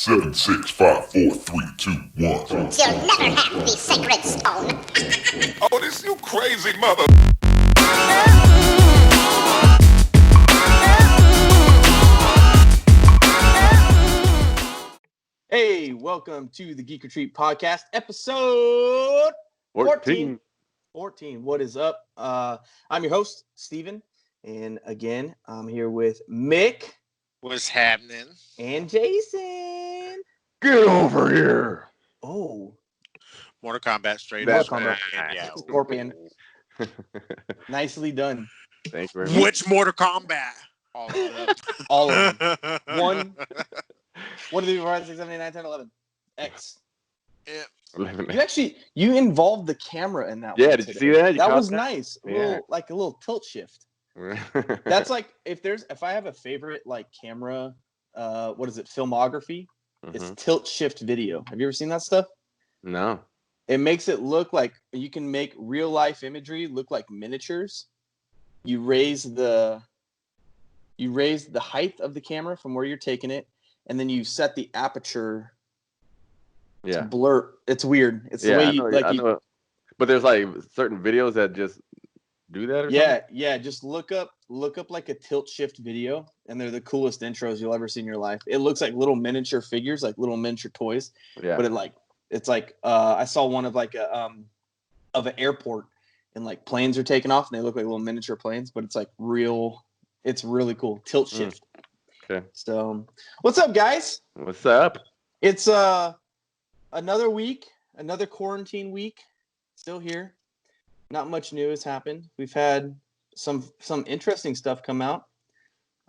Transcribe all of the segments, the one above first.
7, 6, 5, 4, 3, 2, 1. You'll never have the sacred stone. Oh, this you crazy mother. Hey, welcome to the Geek Retreat Podcast, episode 14. What is up? I'm your host, Steven. And again, I'm here with Mick. What's happening? And Jason. Get over here. Oh. Mortal Kombat straight Mortal up. Kombat. Yeah. Scorpion. Nicely done. Thank you very much. Which Mortal Kombat? All of them. All of them. One of the 5, 6, 7, 8, 9, 10, 11. X. Yeah. 11. You involved the camera in that one. Yeah, did you see that? That was nice. Yeah. A little tilt shift. That's like if I have a favorite like camera, filmography, it's tilt shift video. Have you ever seen that stuff? No. It makes it look like you can make real life imagery look like miniatures. You raise the height of the camera from where you're taking it, and then you set the aperture to blur. It's weird. It's the way you I know. But there's like certain videos that just do that or something? Yeah, just look up like a tilt shift video, and they're the coolest intros you'll ever see in your life. It looks like little miniature figures, like little miniature toys. Yeah. But it's like I saw one of like of an airport, and like planes are taking off and they look like little miniature planes, but it's like real. It's really cool. Tilt shift. Okay. So what's up, guys? What's up? It's another week, another quarantine week. Still here. Not much new has happened. We've had some interesting stuff come out.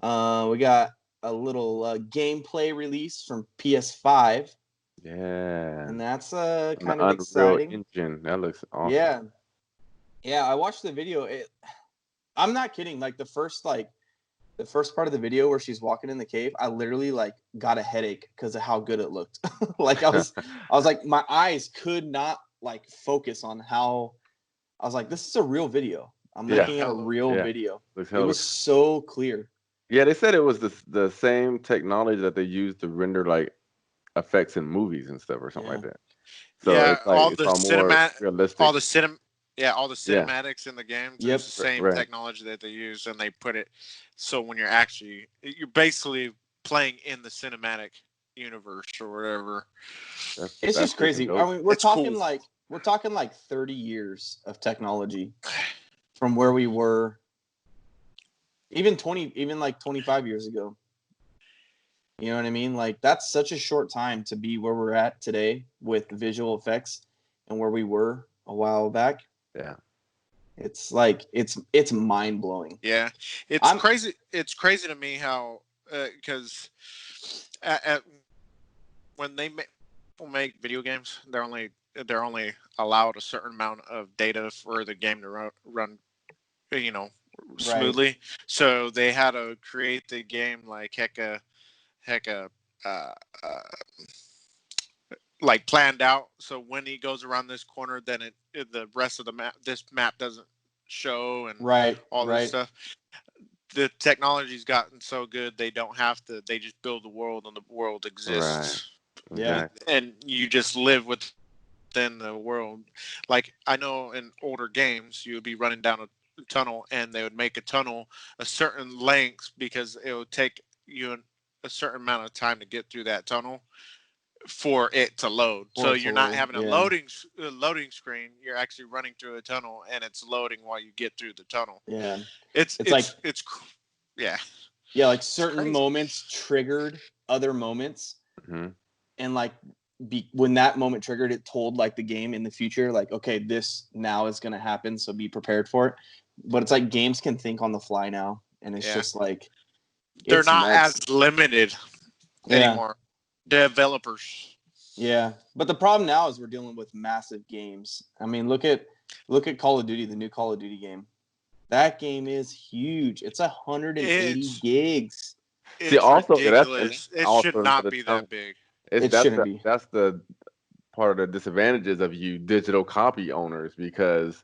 We got a little gameplay release from PS5. Yeah. And that's kind of exciting. Engine. That looks awesome. Yeah, I watched the video. I'm not kidding. Like the first part of the video where she's walking in the cave, I literally like got a headache because of how good it looked. Like I was like, my eyes could not like focus on how. I was like, this is a real video. I'm looking at a real video. It was so clear. Yeah, they said it was the same technology that they use to render like effects in movies and stuff or something like that. So it's like, all the cinematics in the game. Yep. It's the same technology that they use, and they put it so when you're basically playing in the cinematic universe or whatever. It's just crazy. I mean, we're talking like 30 years of technology from where we were even 25 years ago. You know what I mean? Like that's such a short time to be where we're at today with visual effects and where we were a while back. Yeah. It's like it's mind blowing. Yeah. It's crazy. It's crazy to me how because when people make video games, they're only allowed a certain amount of data for the game to run smoothly. Right. So they had to create the game like hecka like planned out. So when he goes around this corner, then the rest of this map doesn't show and all this stuff. The technology's gotten so good they don't have to. They just build the world and the world exists. Right. Yeah, and you just live within the world. Like I know in older games, you would be running down a tunnel, and they would make a tunnel a certain length because it would take you a certain amount of time to get through that tunnel for it to load. So you're not having a loading screen. You're actually running through a tunnel, and it's loading while you get through the tunnel. Yeah, it's like certain moments triggered other moments. Mm-hmm. And like when that moment triggered, it told like the game in the future, like, okay, this now is going to happen. So be prepared for it. But it's like games can think on the fly now. And it's just like, they're not as limited anymore. Developers. Yeah. But the problem now is we're dealing with massive games. I mean, look at Call of Duty, the new Call of Duty game. That game is huge. It's 180 gigs. It's ridiculous. It should not be that big. That's the part of the disadvantages of you digital copy owners, because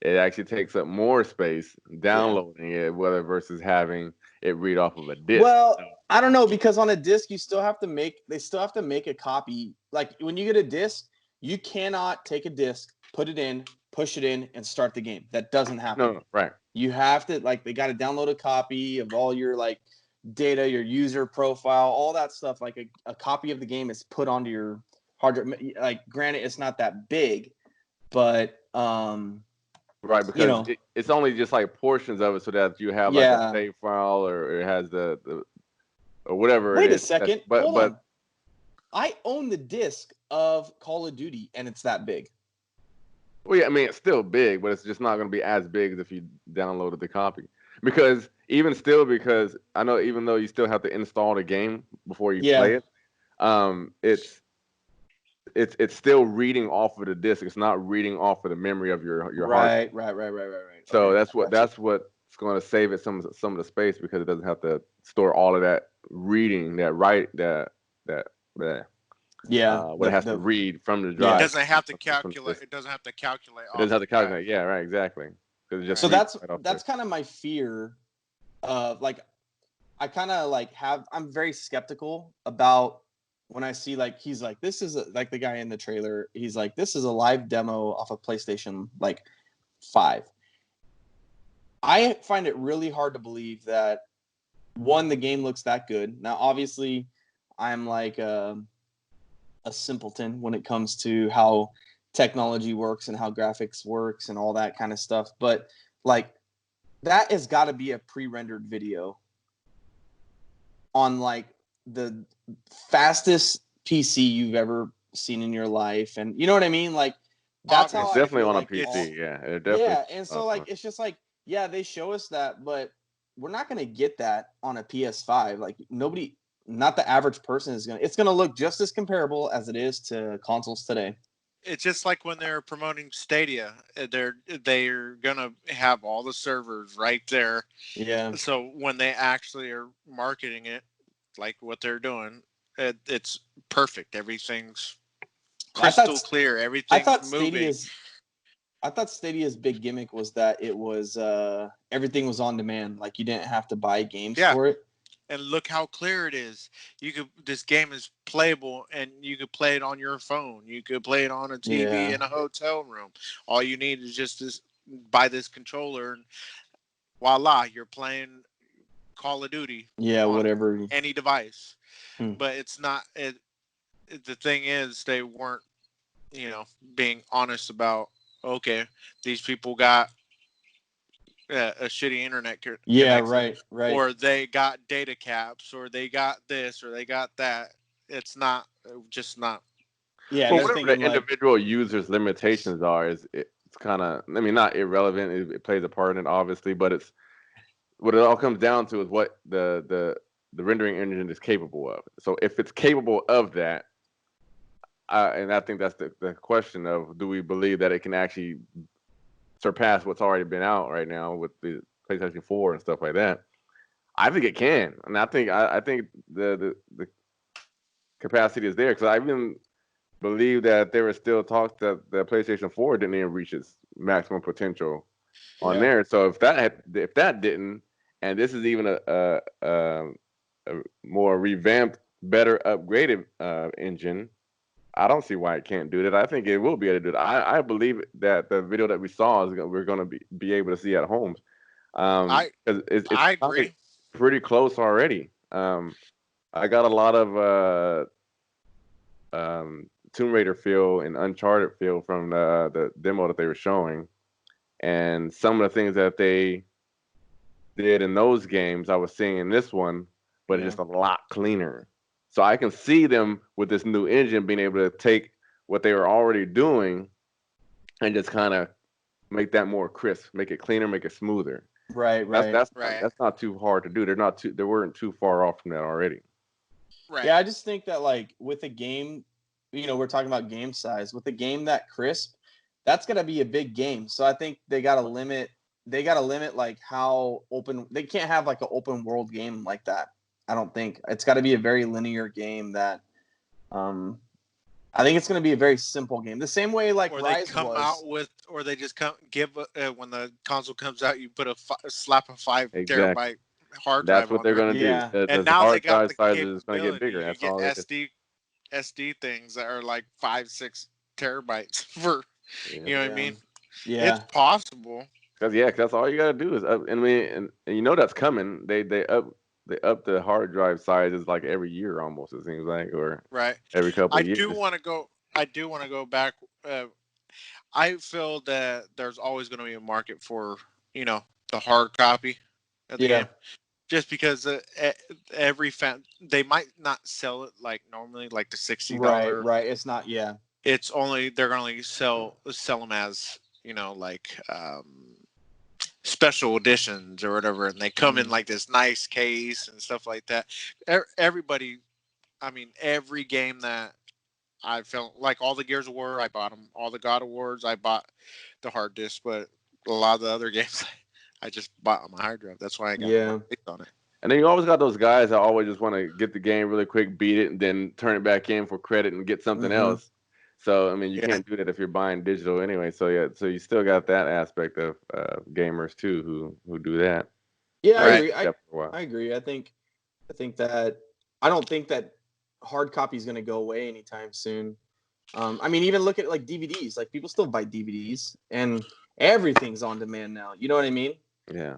it actually takes up more space downloading it, whether versus having it read off of a disc. Well, I don't know, because on a disc they still have to make a copy. Like when you get a disc, you cannot take a disc, put it in, push it in, and start the game. That doesn't happen. No, right. You have to, like, they got to download a copy of all your like data, your user profile, all that stuff. Like a copy of the game is put onto your hard drive. Like, granted, it's not that big, but right, because it's only just like portions of it, so that you have like a save file, or it has the or whatever. Wait it a is. second, But hold on. I own the disc of Call of Duty, and it's that big. Well, yeah, I mean, it's still big, but it's just not going to be as big as if you downloaded the copy. Because I know, even though you still have to install the game before you play it, it's still reading off of the disc. It's not reading off of the memory of your hard. Right. So that's what's going to save it some of the space, because it doesn't have to store all of that reading, what it has to read from the drive. It doesn't have to calculate. It doesn't have to calculate. It doesn't have to calculate. Yeah, right, exactly. So that's kind of my fear. Like, I kind of like I'm very skeptical about when I see, like, he's like, this is like the guy in the trailer. He's like, this is a live demo off of PlayStation 5. I find it really hard to believe that, one, the game looks that good. Now, obviously, I'm like a simpleton when it comes to how technology works and how graphics works and all that kind of stuff. But like, that has got to be a pre-rendered video on like the fastest PC you've ever seen in your life. And you know what I mean? Like, that's how it's definitely on like a PC. Yeah. And so like, it's just like, yeah, they show us that, but we're not going to get that on a PS5. Like, not the average person it's going to look just as comparable as it is to consoles today. It's just like when they're promoting Stadia, they're gonna have all the servers right there. Yeah. So when they actually are marketing it, like what they're doing, it's perfect. Everything's crystal clear. Everything's moving. I thought Stadia's big gimmick was that it was everything was on demand. Like, you didn't have to buy games for it. And look how clear it is. This game is playable, and you could play it on your phone. You could play it on a TV in a hotel room. All you need is just buy this controller, and voila, you're playing Call of Duty. Yeah, whatever. Any device. But it's not. The thing is, they weren't, being honest about, okay, these people got a shitty internet connection. Yeah, right. Or they got data caps, or they got this, or they got that. It's just not. Yeah, well, whatever the individual users' limitations are, it's kind of, I mean, not irrelevant. It plays a part in it, obviously, but it's what it all comes down to is what the rendering engine is capable of. So if it's capable of that, and I think that's the question of, do we believe that it can actually surpass what's already been out right now with the PlayStation 4 and stuff like that? I think it can, and I think the capacity is there, because I even believe that there were still talks that the PlayStation 4 didn't even reach its maximum potential on there. So if that didn't, and this is even a more revamped, better upgraded engine, I don't see why it can't do that. I think it will be able to do that. I believe that the video that we saw we're going to be able to see at home. It's I agree. Pretty close already. I got a lot of Tomb Raider feel and Uncharted feel from the demo that they were showing, and some of the things that they did in those games I was seeing in this one, but it's just a lot cleaner. So I can see them with this new engine being able to take what they were already doing and just kind of make that more crisp, make it cleaner, make it smoother. Right. That's not too hard to do. They weren't too far off from that already. Right. Yeah, I just think that, like, with a game, we're talking about game size. With a game that crisp, that's gonna be a big game. So I think they gotta limit like how open. They can't have like an open world game like that. I don't think. It's got to be a very linear game that, I think it's going to be a very simple game. The same way like Rise was. Or they just give when the console comes out, you put slap a 5 terabyte hard drive. That's what they're gonna Yeah. do. And The now they hard got drive the size is gonna get capability. bigger. You That's get all. SD things that are like 5-6 terabytes for. Yeah. You know what I mean? Yeah. It's possible. Cause that's all you gotta do is up. And you know that's coming. They up the hard drive sizes like every year almost. It seems like, or Right. every couple I of years. do want to go. I do want to go back. I feel that there's always going to be a market for the hard copy of the game, just because every fan they might not sell it like normally, like the $60. Right. It's not. Yeah. It's only they're going to sell them as like special editions or whatever, and they come in like this nice case and stuff like that. Everybody, I mean, every game that I felt like all the Gears of War, I bought them. All the God of Wars, I bought the hard disk, but a lot of the other games, I just bought on my hard drive. That's why I got on it. And then you always got those guys that always just want to get the game really quick, beat it, and then turn it back in for credit and get something else. So I mean, you can't do that if you're buying digital anyway. So so you still got that aspect of gamers too who do that. Yeah, Right. I agree. I think that I don't think that hard copy is going to go away anytime soon. I mean, even look at like DVDs. Like people still buy DVDs, and everything's on demand now. You know what I mean? Yeah.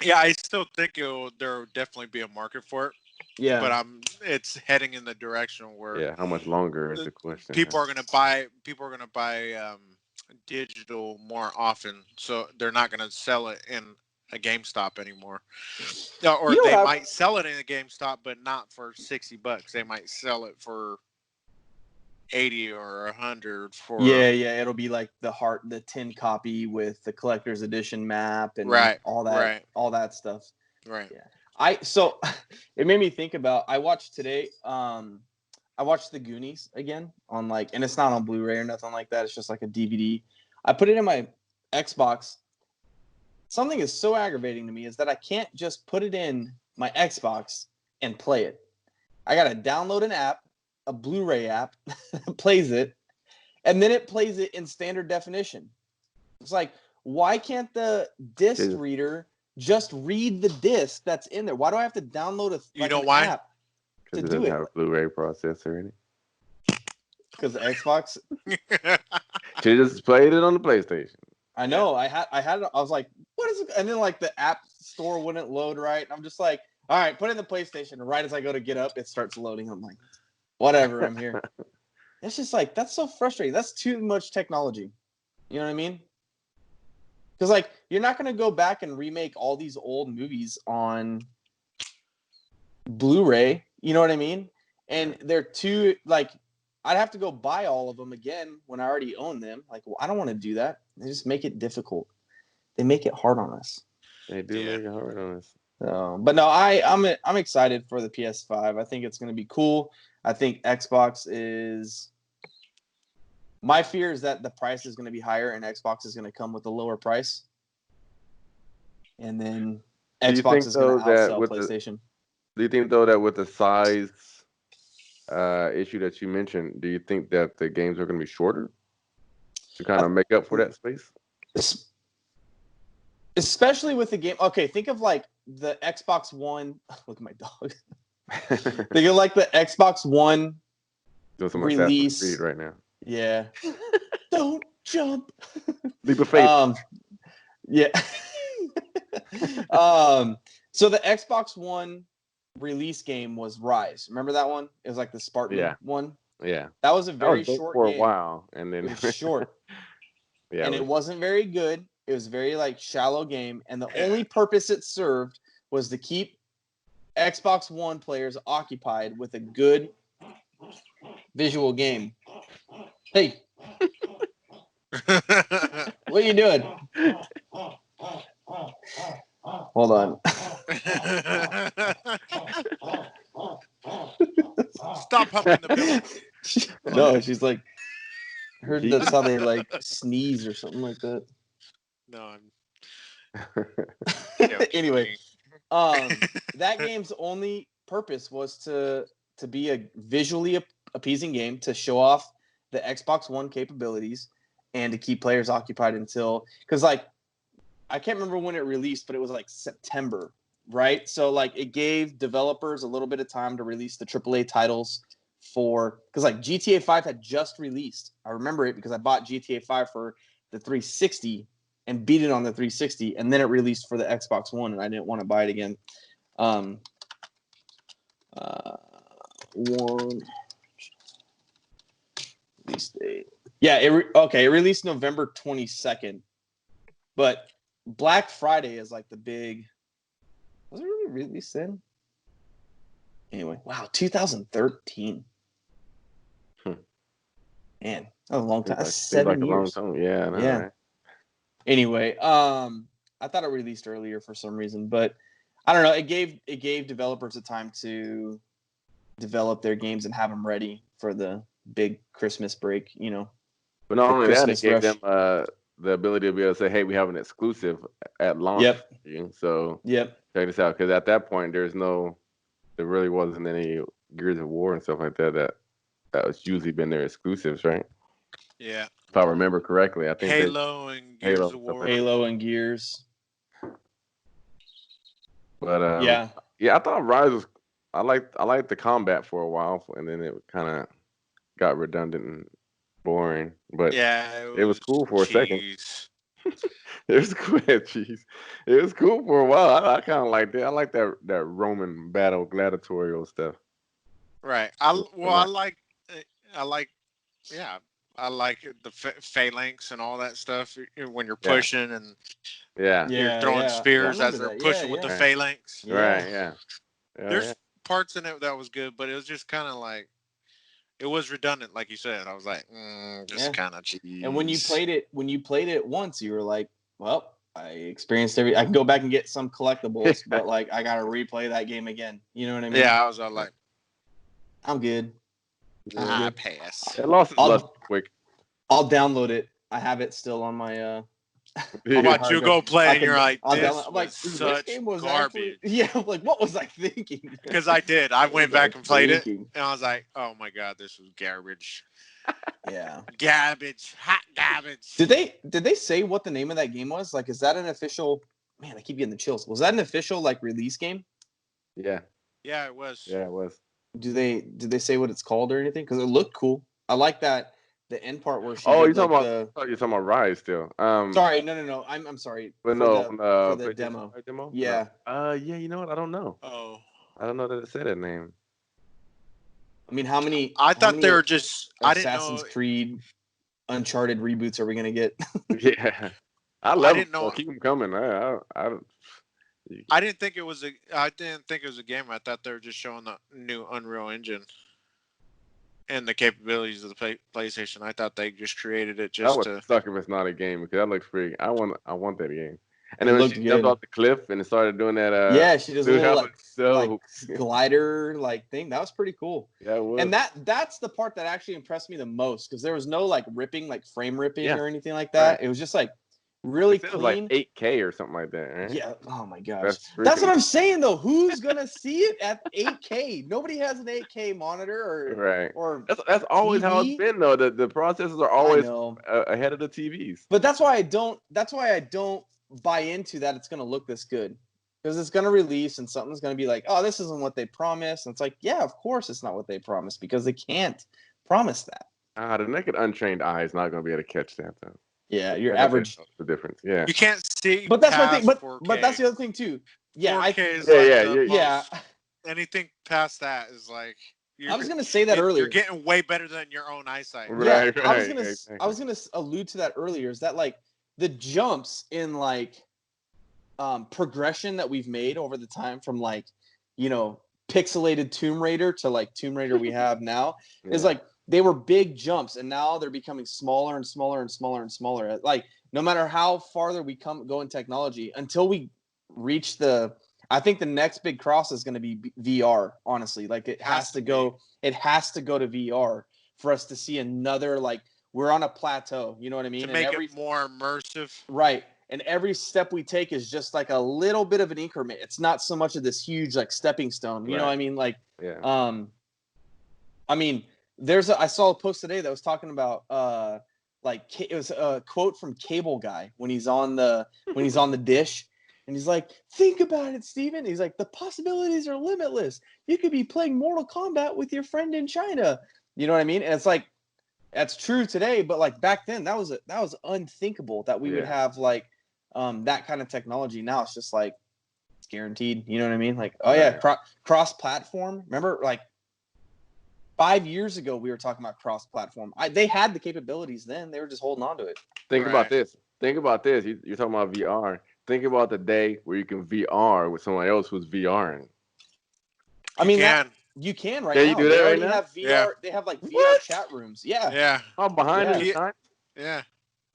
Yeah, I still think there'll definitely be a market for it. Yeah. But it's heading in the direction where how much longer is the question? people are gonna buy digital more often, so they're not gonna sell it in a GameStop anymore. Or they might sell it in a GameStop, but not for $60. They might sell it for 80 or 100 for. Yeah. It'll be like the 10 copy with the collector's edition map and all that stuff. Right. Yeah. So it made me think about. I watched today. I watched The Goonies again on and it's not on Blu-ray or nothing like that. It's just like a DVD. I put it in my Xbox. Something is so aggravating to me is that I can't just put it in my Xbox and play it. I got to download an app, a Blu-ray app, plays it, and then it plays it in standard definition. It's like, why can't the disc reader just read the disc that's in there? Why do I have to download an app to Because it do doesn't it? have a Blu-ray processor in it. Because the Xbox. Should have just played it on the PlayStation. I know. I had it. I was like, what is it? And then the app store wouldn't load right. I'm just like, all right, put it in the PlayStation. And right as I go to get up, it starts loading. I'm like, whatever, I'm here. It's just that's so frustrating. That's too much technology. You know what I mean? Because you're not going to go back and remake all these old movies on Blu-ray. You know what I mean? And they're too I'd have to go buy all of them again when I already own them. I don't want to do that. They just make it difficult. They make it hard on us. They do make it hard on us. But no, I'm excited for the PS5. I think it's going to be cool. I think Xbox is. My fear is that the price is going to be higher, and Xbox is going to come with a lower price, and then Xbox is going to outsell PlayStation. Do you think though that with the size issue that you mentioned, do you think that the games are going to be shorter to kind of make up for that space? Especially with the game. Okay, think of the Xbox One. Look at my dog. Think of the Xbox One doing some release speed right now. Yeah. Don't jump. Leap of faith. Yeah. So the Xbox One release game was Rise. Remember that one? It was the Spartan one. Yeah. That was a very short for game. A while, and then it was short. Yeah. And it wasn't very good. It was very shallow game, and the only purpose it served was to keep Xbox One players occupied with a good visual game. Hey. What are you doing? Hold on. Stop humping the pillow. No, she's heard that's how they sneeze or something like that. No, Anyway, that game's only purpose was to be a visually appeasing game, to show off the Xbox One capabilities and to keep players occupied until, because I can't remember when it released, but it was September right? So like it gave developers a little bit of time to release the AAA titles because like GTA 5 had just released. I remember it because I bought GTA 5 for the 360 and beat it on the 360, and then it released for the Xbox One, and I didn't want to buy it again. One release date. Yeah, it released November 22nd, but Black Friday is like the big. Was it really released then? Anyway, wow, 2013. Man, that was a long time. That's 7 years. A long time. Yeah, I know, Yeah. right? Anyway, I thought it released earlier for some reason, but I don't know. It gave developers the time to develop their games and have them ready for the big Christmas break. You know. But not only that, it gave rush. them the ability to be able to say, "Hey, we have an exclusive at launch." Yep. For you. So Yep. check this out, because at that point, there really wasn't any Gears of War and stuff like that was usually been their exclusives, right? Yeah. If I remember correctly, I think Halo and Gears of War. Halo and Gears. But yeah, I thought Rise was. I liked the combat for a while, and then it kind of got redundant and boring. But yeah, it was cool for a second. It was cool. Jeez, it was cool for a while. I kind of liked it. I like that Roman battle gladiatorial stuff. Right. I like the phalanx and all that stuff when you're pushing and you're throwing spears as they're pushing with the phalanx. Right. Yeah. There's parts in it that was good, but it was just kind of like it was redundant, like you said. I was like, just kind of cheese. And when you played it once, you were like, well, I experienced I can go back and get some collectibles, but like I gotta replay that game again. You know what I mean? Yeah, I was all like, I'm good. I pass. It lost its lust quick. I'll download it. I have it still on my. How about you go play and you're like, this game was garbage. I'm like, what was I thinking? Because I did. I went back and played it, and I was like, oh my god, this was garbage. Yeah, garbage, hot garbage. Did they say what the name of that game was? Like, is that an official? Man, I keep getting the chills. Was that an official like release game? Yeah. Yeah, it was. Yeah, it was. Did they say what it's called or anything? Because it looked cool. I like that. The end part where she. Oh, you're talking about Rise still. Sorry, no. I'm sorry. But for the demo. Demo. Yeah. Yeah. You know what? I don't know. Oh. I don't know that it said that name. I mean, how many? I thought they were just Assassin's Creed, Uncharted reboots are we gonna get? Yeah, I didn't know. Keep them coming. I didn't think it was a game. I thought they were just showing the new Unreal Engine and the capabilities of the PlayStation. I thought they just created it just to. Suck if it's not a game, because that looks pretty. I want that game. And then when she jumped off the cliff and it started doing that. She does a little like glider like thing. That was pretty cool. Yeah, it was. And that's the part that actually impressed me the most, because there was no like ripping, like frame ripping or anything like that. Right. It was just like really clean. It was like 8K or something like that, right? Yeah. Oh my gosh. That's what I'm saying though. Who's gonna see it at 8K? Nobody has an 8K monitor or that's always how it's been though. The processors are always ahead of the TVs. But that's why I don't buy into that it's gonna look this good. Because it's gonna release and something's gonna be like, oh, this isn't what they promised. And it's like, yeah, of course it's not what they promised, because they can't promise that. The naked untrained eye is not gonna be able to catch that though. Yeah, your average. The difference. Yeah. You can't see. But that's my thing. But that's the other thing too. Yeah. 4K is anything past that is like. I was gonna say that earlier. You're getting way better than your own eyesight. Right. I was gonna allude to that earlier. Is that like the jumps in like progression that we've made over the time from like, pixelated Tomb Raider to like Tomb Raider we have now is like they were big jumps, and now they're becoming smaller and smaller and smaller and smaller. Like no matter how farther we go in technology, until we reach I think the next big cross is going to be VR. Honestly, like it has to go to VR for us to see another, like we're on a plateau. You know what I mean? To make it more immersive. Right. And every step we take is just like a little bit of an increment. It's not so much of this huge like stepping stone. You know what I mean? Like, I mean, I saw a post today that was talking about it was a quote from Cable Guy when he's on the dish, And he's like, think about it, Steven. He's like, the possibilities are limitless. You could be playing Mortal Kombat with your friend in China. You know what I mean? And it's like, that's true today, but like back then, that was unthinkable that we would have like that kind of technology. Now it's just like it's guaranteed. You know what I mean? Like, oh yeah, cross-platform. Remember, like 5 years ago, we were talking about cross-platform. They had the capabilities then. They were just holding on to it. Think about this. Think about this. You're talking about VR. Think about the day where you can VR with someone else who's VRing. I mean, you can right now. You do that right now? Have VR. Yeah. They have like VR chat rooms. Yeah. Yeah. I'm behind in time. Yeah.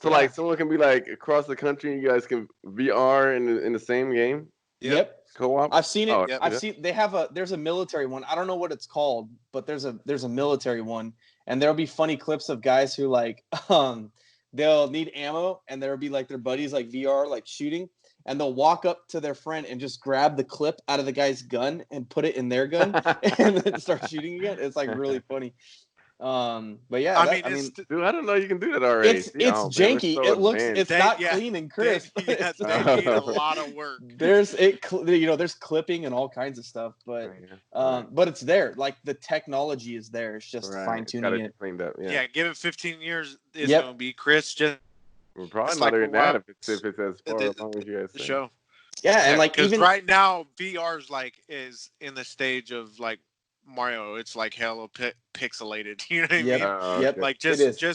So like someone can be like across the country and you guys can VR in the same game? Yep. Co-op? I've seen it. I've seen there's a military one. I don't know what it's called, but there's a military one, and there'll be funny clips of guys who like they'll need ammo and there'll be like their buddies like VR like shooting, and they'll walk up to their friend and just grab the clip out of the guy's gun and put it in their gun and then start shooting again. It's like really funny. But yeah, I mean, dude, I don't know you can do that already. It's janky. So it's not clean and crisp. They need a lot of work. There's clipping and all kinds of stuff, but but it's there. Like the technology is there. It's just fine tuning it. Cleaned up, give it 15 years. It's gonna be crisp. Just we're probably not even that if it's as far along as you guys say. Show. Yeah, and like even right now, VR's is in the stage of like Mario. It's like hella pixelated. You know what I mean? Yep. Like just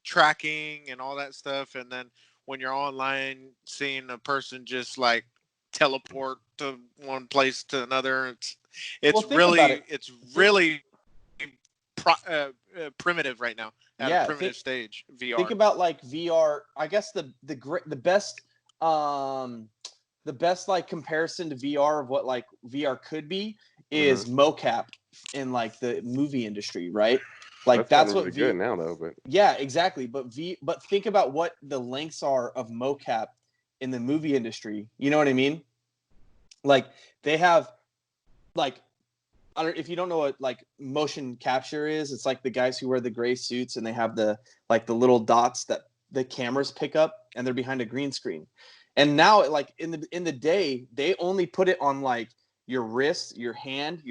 tracking and all that stuff, and then when you're online, seeing a person just like teleport to one place to another, it's really primitive right now. At a primitive stage, VR. Think about like VR. I guess the best like comparison to VR of what like VR could be is mocap in like the movie industry, right? Like that's what good now though, but yeah, exactly. But think about what the lengths are of mocap in the movie industry. You know what I mean? Like they have like if you don't know what like motion capture is, it's like the guys who wear the gray suits and they have the little dots that the cameras pick up and they're behind a green screen. And now like in the day, they only put it on like your wrist, your hand,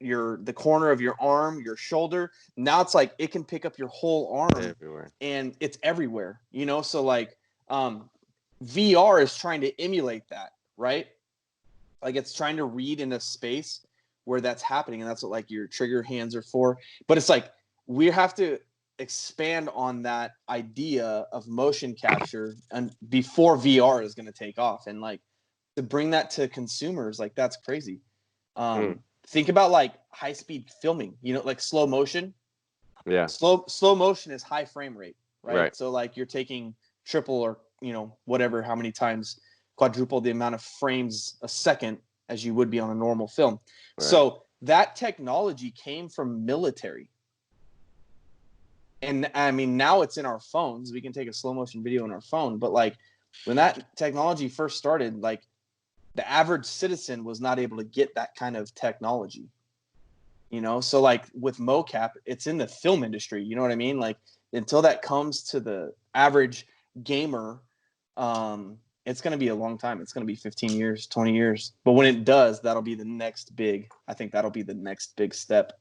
the corner of your arm, your shoulder. Now it's like it can pick up your whole arm everywhere. And it's everywhere, you know? So like VR is trying to emulate that, right? Like it's trying to read in a space where that's happening, and that's what like your trigger hands are for. But it's like we have to expand on that idea of motion capture and before VR is going to take off, and like to bring that to consumers, like that's crazy. Think about like high speed filming, you know, like slow motion. Yeah. Slow motion is high frame rate, right? So like you're taking triple or, you know, whatever, how many times, quadruple the amount of frames a second as you would be on a normal film. Right. So that technology came from military. And I mean, now it's in our phones. We can take a slow motion video on our phone. But like when that technology first started, like the average citizen was not able to get that kind of technology. You know, so like with mocap, it's in the film industry. You know what I mean? Like until that comes to the average gamer, it's going to be a long time. It's going to be 15 years, 20 years. But when it does, that'll be the next big step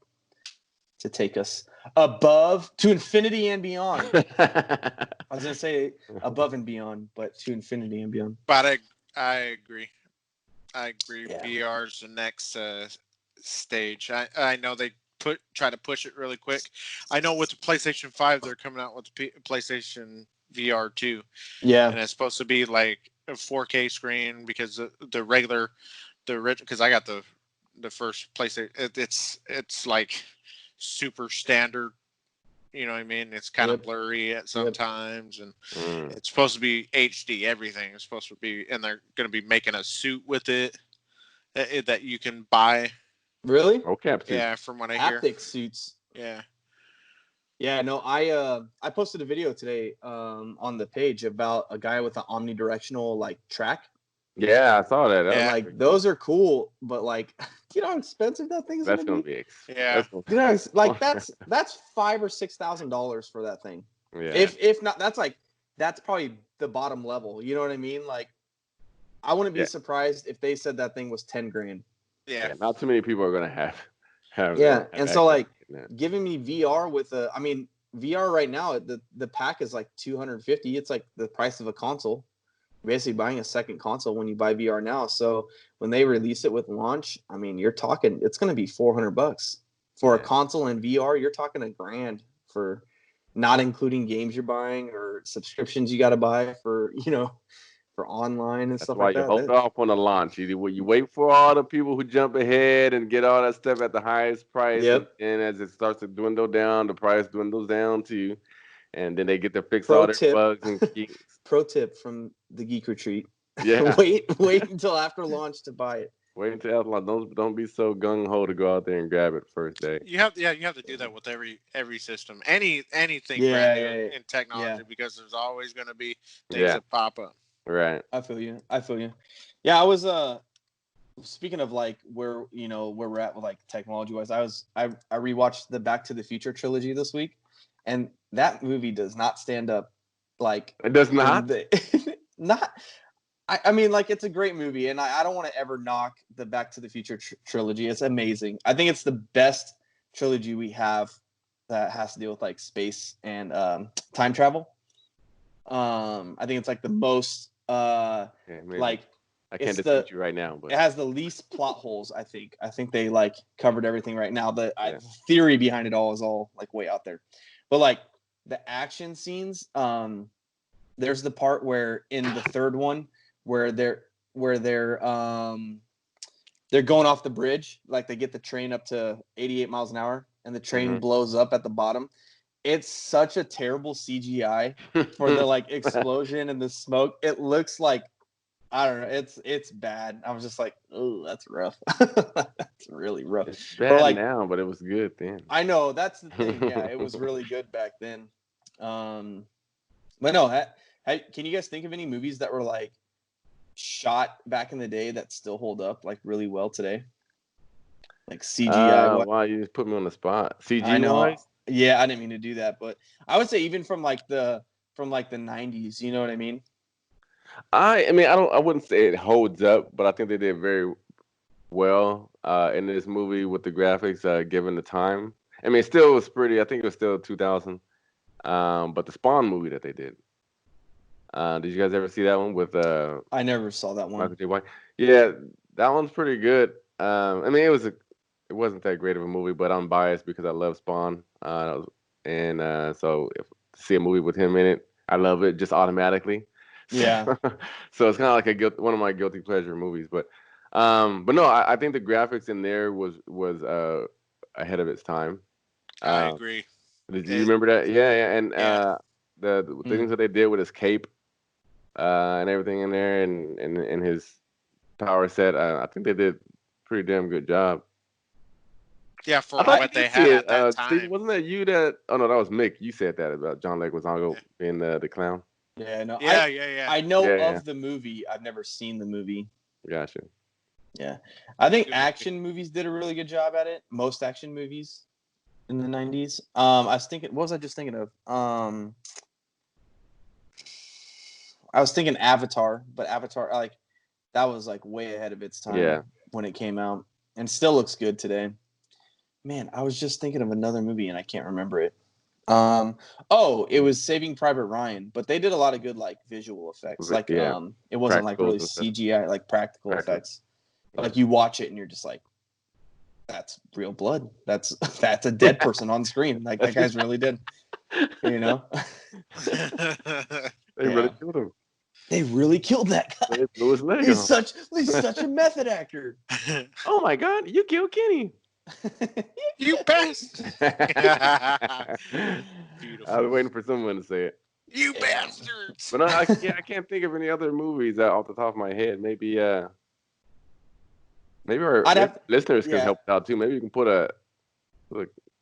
to take us above to infinity and beyond. I was going to say above and beyond, but to infinity and beyond. But I agree. Yeah. VR is the next stage. I know they try to push it really quick. I know with the PlayStation 5, they're coming out with the PlayStation VR 2. Yeah. And it's supposed to be like a 4K screen because because I got the first PlayStation. It's like super standard. You know what I mean? It's kind of blurry at sometimes, and it's supposed to be HD. Everything is supposed to be, and they're going to be making a suit with it that you can buy. Really? Okay. Yeah, from what I hear. Haptic suits. Yeah. Yeah, no, I posted a video today on the page about a guy with an omnidirectional like track. Yeah, I saw that. Like those are cool, but like, you know how expensive that thing is. That's gonna be. Yeah. You know, like that's $5,000 or $6,000 for that thing. Yeah. If not, that's probably the bottom level. You know what I mean? Like, I wouldn't be surprised if they said that thing was 10 grand. Yeah. Not too many people are gonna have Yeah, and so like that. giving me VR with I mean, VR right now, the pack is like $250. It's like the price of a console. You're basically buying a second console when you buy VR now. So when they release it with launch, I mean, you're talking it's going to be $400 for a console and VR. You're talking $1,000 for not including games you're buying or subscriptions you got to buy for for online and That's stuff why like you that. hold off on the launch. You wait for all the people who jump ahead and get all that stuff at the highest price. Yep. And as it starts to dwindle down, the price dwindles down too. And then they get to fix Pro all their tip. bugs and kinks. Pro tip from the Geek Retreat. Yeah. wait until after launch to buy it. Wait until after launch. Don't be so gung ho to go out there and grab it first day. You have to do that with every system, anything brand new in technology, because there's always going to be things that pop up. Right. I feel you. Yeah, I was speaking of like where we're at with like technology wise. I rewatched the Back to the Future trilogy this week, and that movie does not stand up. Like it does not. I mean, like it's a great movie, and I don't want to ever knock the Back to the Future trilogy. It's amazing. I think it's the best trilogy we have that has to deal with like space and time travel. I think it's like the most like I can't defeat you right now, but it has the least plot holes. I think they like covered everything right now. The theory behind it all is all like way out there, but like the action scenes. There's the part where in the third one where they're going off the bridge, like they get the train up to 88 miles an hour, and the train blows up at the bottom. It's such a terrible CGI for the like explosion and the smoke. It looks like, I don't know. It's bad. I was just like, oh, that's rough. That's really rough. It's bad like, now, but it was good then. I know, that's the thing. Yeah, it was really good back then. But no, can you guys think of any movies that were like shot back in the day that still hold up like really well today? Like CGI. Wow, you just put me on the spot. CGI. I know. Yeah, I didn't mean to do that, but I would say even from like the 90s, you know what I mean? I wouldn't say it holds up, but I think they did very well in this movie with the graphics given the time. I mean, it still was pretty. I think it was still 2000. But the Spawn movie that they did. Did you guys ever see that one with I never saw that one. Michael J. White? Yeah, that one's pretty good. I mean, it wasn't that great of a movie, but I'm biased because I love Spawn. So if to see a movie with him in it, I love it just automatically. Yeah. So it's kind of like one of my guilty pleasure movies, but no, I think the graphics in there was ahead of its time. I agree. Did you remember that? Yeah, and the things that they did with his cape and everything in there, and his power set, I think they did a pretty damn good job. Yeah, for what they had at that time. Steve, wasn't that you that? Oh no, that was Mick. You said that about John Leguizamo being the clown. Yeah, no. Yeah. I know of the movie. I've never seen the movie. Gotcha. Yeah, I think action movies did a really good job at it. Most action movies in the 90s. I was thinking, what was I just thinking of? I was thinking Avatar, but Avatar, like, that was like way ahead of its time when it came out, and still looks good today. Man, I was just thinking of another movie and I can't remember it. It was Saving Private Ryan, but they did a lot of good like visual effects. Like it wasn't like really CGI, like practical effects. Like you watch it and you're just like, that's real blood. That's a dead person on screen. Like that guy's really dead. You know? They really killed him. They really killed that guy. They blew his leg he's such a method actor. Oh my God, you killed Kenny. You bastard. Beautiful. I was waiting for someone to say it. You bastards. But I can't think of any other movies off the top of my head. Maybe our listeners can help out too. Maybe you can put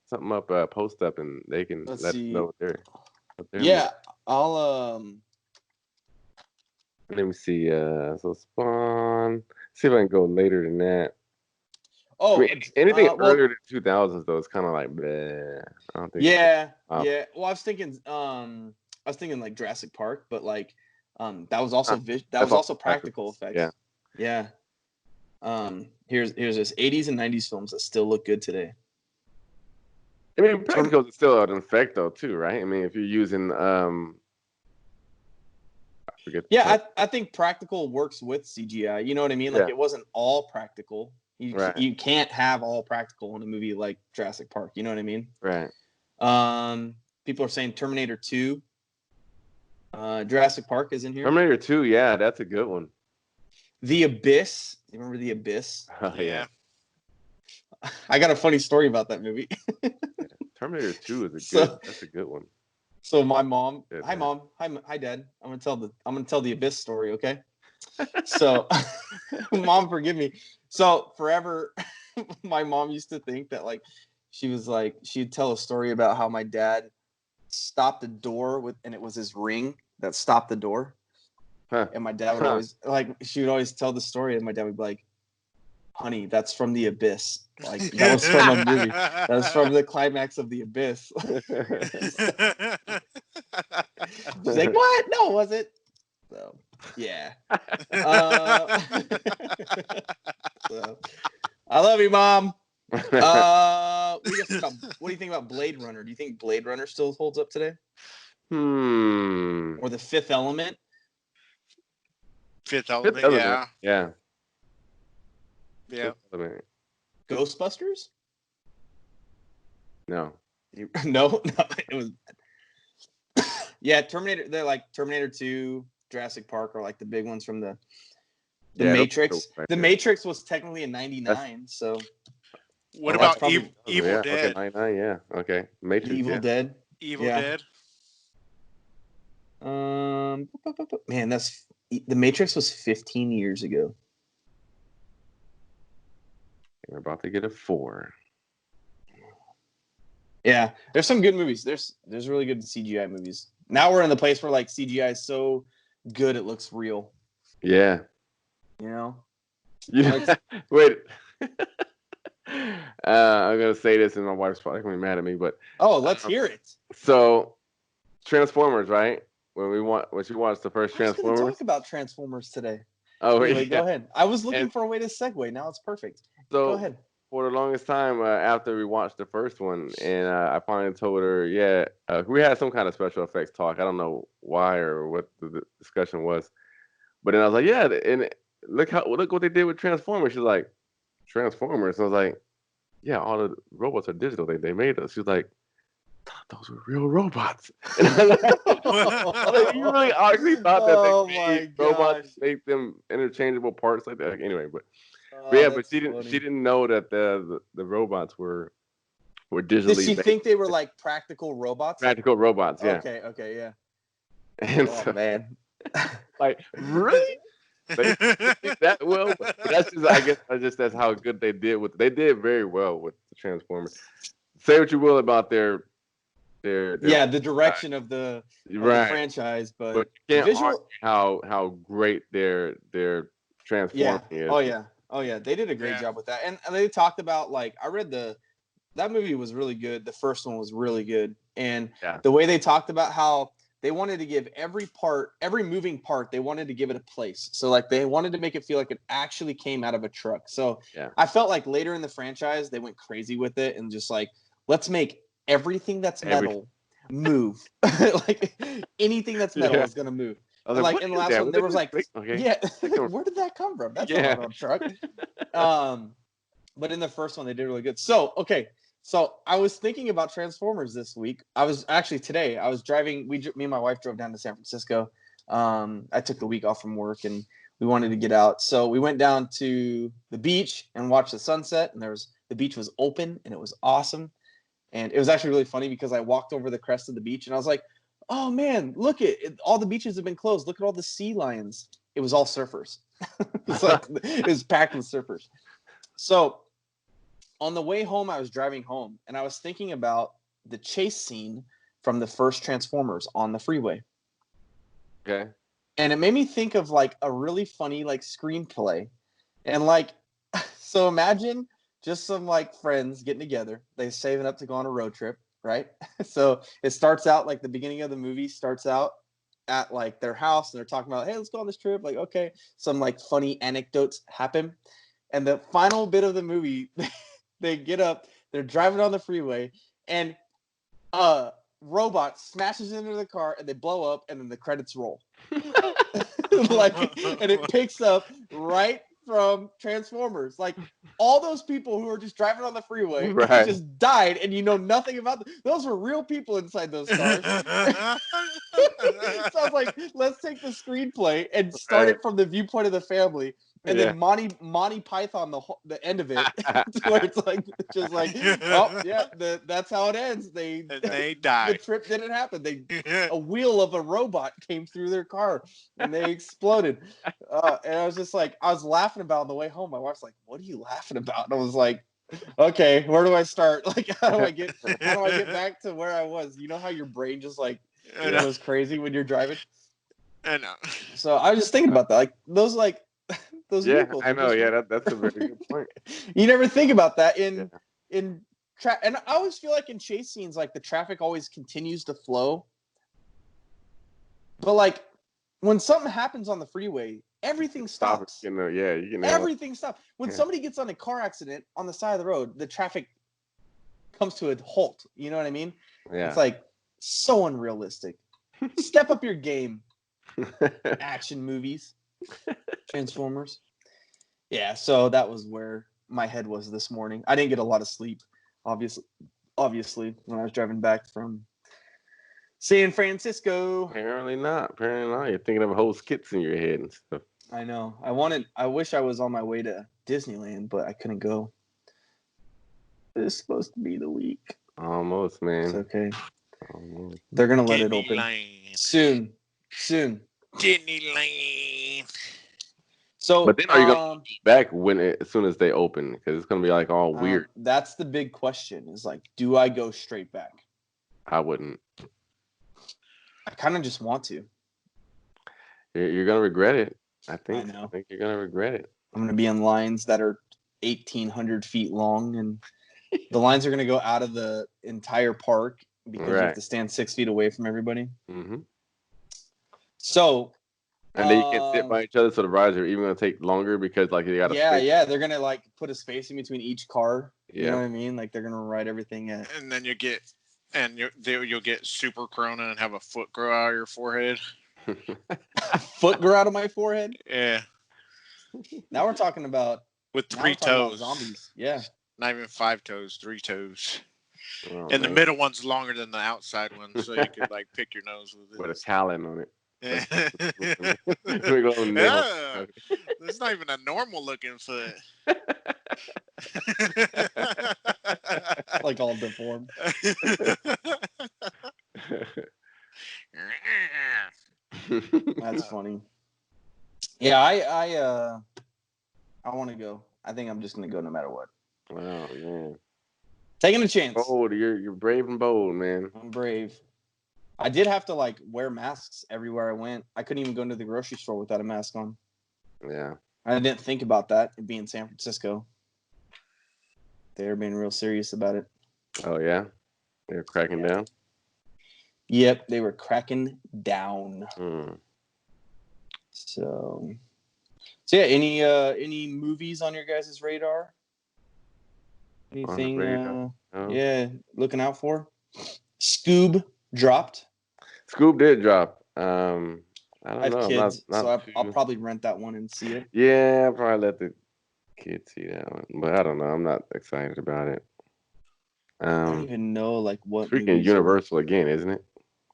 something up, post up, and they can let us know what they're I'll Let me see. So Spawn. See if I can go later than that. Oh, I mean, anything earlier than 2000s though is kind of like bleh. I don't think. Yeah. Well, I was thinking like Jurassic Park, but like That was also that was also practical effects. Yeah. Here's this 80s and 90s films that still look good today. I mean, practical is still an effect though, too, right? I mean, if you're using I forget. Yeah, I think practical works with CGI. You know what I mean? Like it wasn't all practical. You can't have all practical in a movie like Jurassic Park. You know what I mean? Right. People are saying Terminator 2. Jurassic Park is in here. Terminator 2, yeah, that's a good one. The Abyss. You remember The Abyss? Oh, yeah. I got a funny story about that movie. Terminator 2 is that's a good one. So my mom, hi mom, hi dad. I'm gonna tell the Abyss story, okay? So, mom, forgive me. So forever, my mom used to think that she'd tell a story about how my dad stopped the door and it was his ring that stopped the door. Huh. And my dad would always she would always tell the story, and my dad would be like, "Honey, that's from The Abyss. Like that was from a movie. That was from the climax of The Abyss." She's like, "What? No, was it?" So yeah. So, I love you, Mom. What do you think about Blade Runner? Do you think Blade Runner still holds up today? Or The Fifth Element? Fifth Element, yeah. Ghostbusters? No. No, it was. Yeah, Terminator. They're like Terminator 2, Jurassic Park are like the big ones from the Matrix. The Matrix was technically in '99, so. What about Evil Dead? Okay, 99, yeah. Okay, Matrix. Evil Dead. Evil Dead. Man, the Matrix was 15 years ago. We're about to get a 4. Yeah, there's some good movies. There's really good CGI movies. Now we're in the place where like CGI is so good it looks real. Yeah. You know? Wait. I'm gonna say this, and my wife's probably gonna be mad at me, but let's hear it. So, Transformers, right? When she watched the first Transformers. I was talk about Transformers today. Oh, anyway, go ahead. I was looking for a way to segue. Now it's perfect. So, go ahead. For the longest time, after we watched the first one, and I finally told her, we had some kind of special effects talk. I don't know why or what the discussion was, but then I was like, yeah, and look what they did with Transformers. She's like, Transformers. And I was like, yeah, all the robots are digital. They made us. She's like, those were real robots. And I was like, you really honestly thought that they made robots, make them interchangeable parts like that? Anyway, but she didn't know that the robots were digitally. Did she think they were like practical robots? Practical robots, yeah. Okay, yeah. And man. Like, really? They did that well? But that's just, I guess, that's how good they did they did very well with the Transformers. Say what you will about their the direction of the franchise, but you can't argue how great their Transforming is. Oh yeah, they did a great job with that. And they talked about I read that movie was really good. The first one was really good. And the way they talked about how they wanted to give every moving part, they wanted to give it a place. So they wanted to make it feel like it actually came out of a truck. So I felt like later in the franchise, they went crazy with it and just let's make everything that's metal move. Anything that's metal is going to move. And in the last one, there was where did that come from? That's not on a truck. But in the first one, they did really good. So I was thinking about Transformers this week. I was driving. Me and my wife drove down to San Francisco. I took the week off from work and we wanted to get out. So we went down to the beach and watched the sunset. And the beach was open and it was awesome. And it was actually really funny because I walked over the crest of the beach and I was like, oh man, look all the beaches have been closed. Look at all the sea lions. It was all surfers. It was packed with surfers. So on the way home, I was driving home and I was thinking about the chase scene from the first Transformers on the freeway. Okay. And it made me think of a really funny screenplay. And so imagine just some friends getting together. They're saving up to go on a road trip, right? So it starts out the beginning of the movie starts out at like their house and they're talking about, hey, let's go on this trip. Like, okay, some like funny anecdotes happen. And the final bit of the movie, they get up, they're driving on the freeway, and a robot smashes into the car and they blow up, and then the credits roll. Like, and it picks up right from Transformers. Like, all those people who are just driving on the freeway just died, and you know nothing about them. Those were real people inside those cars. So I was like, let's take the screenplay and start it from the viewpoint of the family. And then Monty Python the end of it, where it's like just like, oh yeah, that's how it ends. They died. The trip didn't happen. A wheel of a robot came through their car and they exploded. And I was just like, I was laughing about it on the way home. My wife's like, "What are you laughing about?" And I was like, "Okay, where do I start? Like, how do I get back to where I was?" You know how your brain just like goes crazy when you're driving. I know. So I was just thinking about that, like those vehicles. I know. Yeah, that's a very good point. You never think about that and I always feel like in chase scenes, like the traffic always continues to flow. But like when something happens on the freeway, everything stops. Everything stops. When somebody gets on a car accident on the side of the road, the traffic comes to a halt. You know what I mean? Yeah. It's like so unrealistic. Step up your game. Action movies. Transformers. Yeah, so that was where my head was this morning. I didn't get a lot of sleep, obviously when I was driving back from San Francisco. Apparently not. You're thinking of whole skits in your head and stuff. I know. I wish I was on my way to Disneyland, but I couldn't go. It's supposed to be the week. Almost, man. It's okay. Almost. They're gonna let it open soon. Disneyland. So, but then are you gonna be back as soon as they open? Because it's gonna be like all weird. That's the big question. Is like, do I go straight back? I wouldn't. I kind of just want to. You're gonna regret it. I think. I know. I think you're gonna regret it. I'm gonna be in lines that are 1,800 feet long, and the lines are gonna go out of the entire park because you have to stand 6 feet away from everybody. Mm-hmm. So. And then you can't sit by each other, so the rides are even gonna take longer because like you got to they're gonna like put a space in between each car. You know what I mean? Like they're gonna ride everything at. And then you'll get super corona and have a foot grow out of your forehead. A foot grow out of my forehead? Yeah. Now we're talking about with 3 toes. Zombies. Yeah. Not even 5 toes, 3 toes. And the middle one's longer than the outside one, so you could like pick your nose with it. With a talon on it. It's not even a normal looking foot. Like all deformed. That's funny. Yeah, I want to go. I think I'm just gonna go no matter what. Wow, man. Taking a chance. Bold, you're brave and bold, man. I'm brave. I did have to like wear masks everywhere I went. I couldn't even go into the grocery store without a mask on. Yeah. I didn't think about that being San Francisco. They're being real serious about it. Oh yeah? They're cracking down? Yep, they were cracking down. So yeah, any movies on your guys' radar? Anything looking out for? Scoob dropped. Scoob did drop. I don't know. I have kids, so I'll probably rent that one and see it. Yeah, I'll probably let the kids see that one. But I don't know. I'm not excited about it. I don't even know like what. Freaking Universal again, isn't it?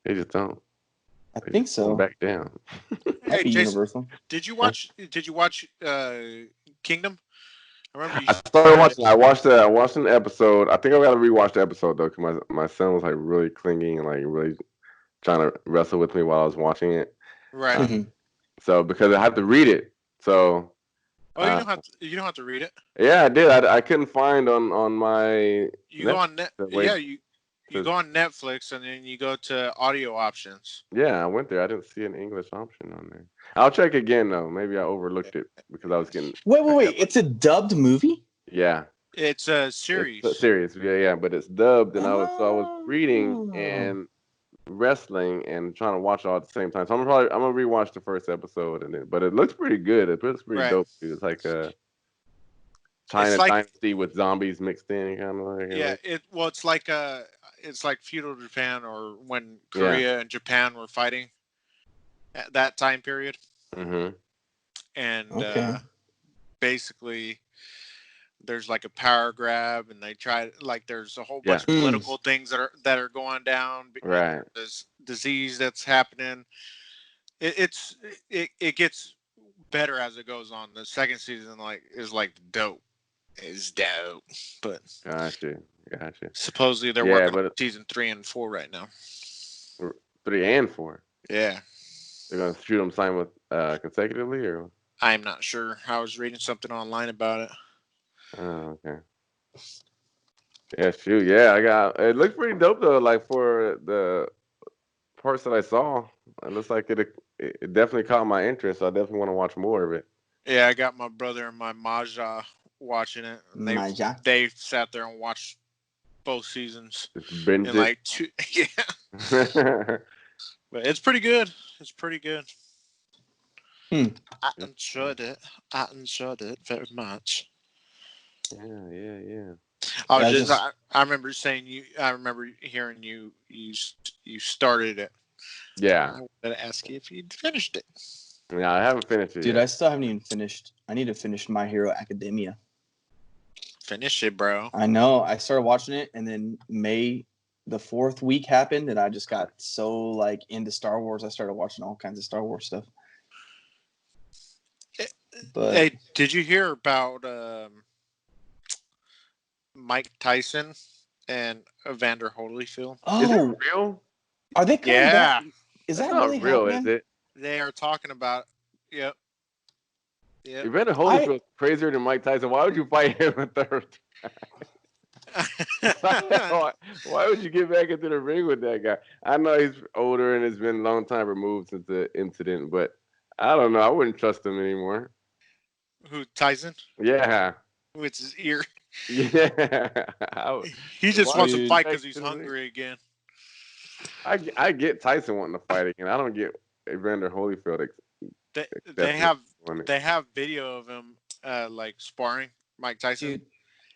They just don't. I think so. Back down. Hey, Jason, Universal. Did you watch Kingdom? I started watching. I watched an episode. I think I got to rewatch the episode though, because my son was like really clinging and like really trying to wrestle with me while I was watching it. Right. So because I have to read it, so. Oh, you don't have to read it. Yeah, I did. I couldn't find on my. You go on net. Yeah, you go on Netflix and then you go to audio options. Yeah, I went there. I didn't see an English option on there. I'll check again though. Maybe I overlooked it because I was getting. Wait! It's a dubbed movie? Yeah. It's a series. It's a series, yeah, but it's dubbed, and I was reading, and wrestling and trying to watch all at the same time. So I'm gonna rewatch the first episode but it looks pretty good. It looks pretty dope, dude. It's like a China dynasty with zombies mixed in, kind of like. Yeah, it's like feudal Japan, or when Korea and Japan were fighting at that time period. Mm-hmm. And basically, there's like a power grab, and they try there's a whole bunch of political things that are going down. Right. There's disease that's happening. It gets better as it goes on. The second season is dope. Is dope, but gotcha. Supposedly they're working on season 3 and 4 right now. 3 and 4. Yeah. They're gonna shoot them simul consecutively, or I'm not sure. I was reading something online about it. Oh, okay. Yeah, shoot. Yeah, it looks pretty dope though. Like for the parts that I saw, it looks like it definitely caught my interest. So I definitely want to watch more of it. Yeah, I got my brother and my Maja watching it. And they sat there and watched both seasons in like 2. Yeah. But it's pretty good. It's pretty good. I enjoyed it. I enjoyed it very much. Yeah. I remember I remember hearing you started it. Yeah. I wanted to ask you if you'd finished it. Yeah, I haven't finished it. Dude, yet. I still haven't even finished. I need to finish My Hero Academia. Finish it, bro. I know. I started watching it, and then the 4th week happened, and I just got so into Star Wars. I started watching all kinds of Star Wars stuff. But hey, did you hear about Mike Tyson and Evander Holyfield? Oh, is it real? Are they coming back? Is that not really real? happening? Is it? They are talking about. Yep. Evander Holyfield crazier than Mike Tyson. Why would you fight him a third time? Why would you get back into the ring with that guy? I know he's older and it's been a long time removed since the incident, but I don't know. I wouldn't trust him anymore. Who, Tyson? Yeah. With his ear. Yeah. He just wants to fight because he's hungry again. I get Tyson wanting to fight again. I don't get Evander Holyfield. They have video of him sparring Mike Tyson. Dude,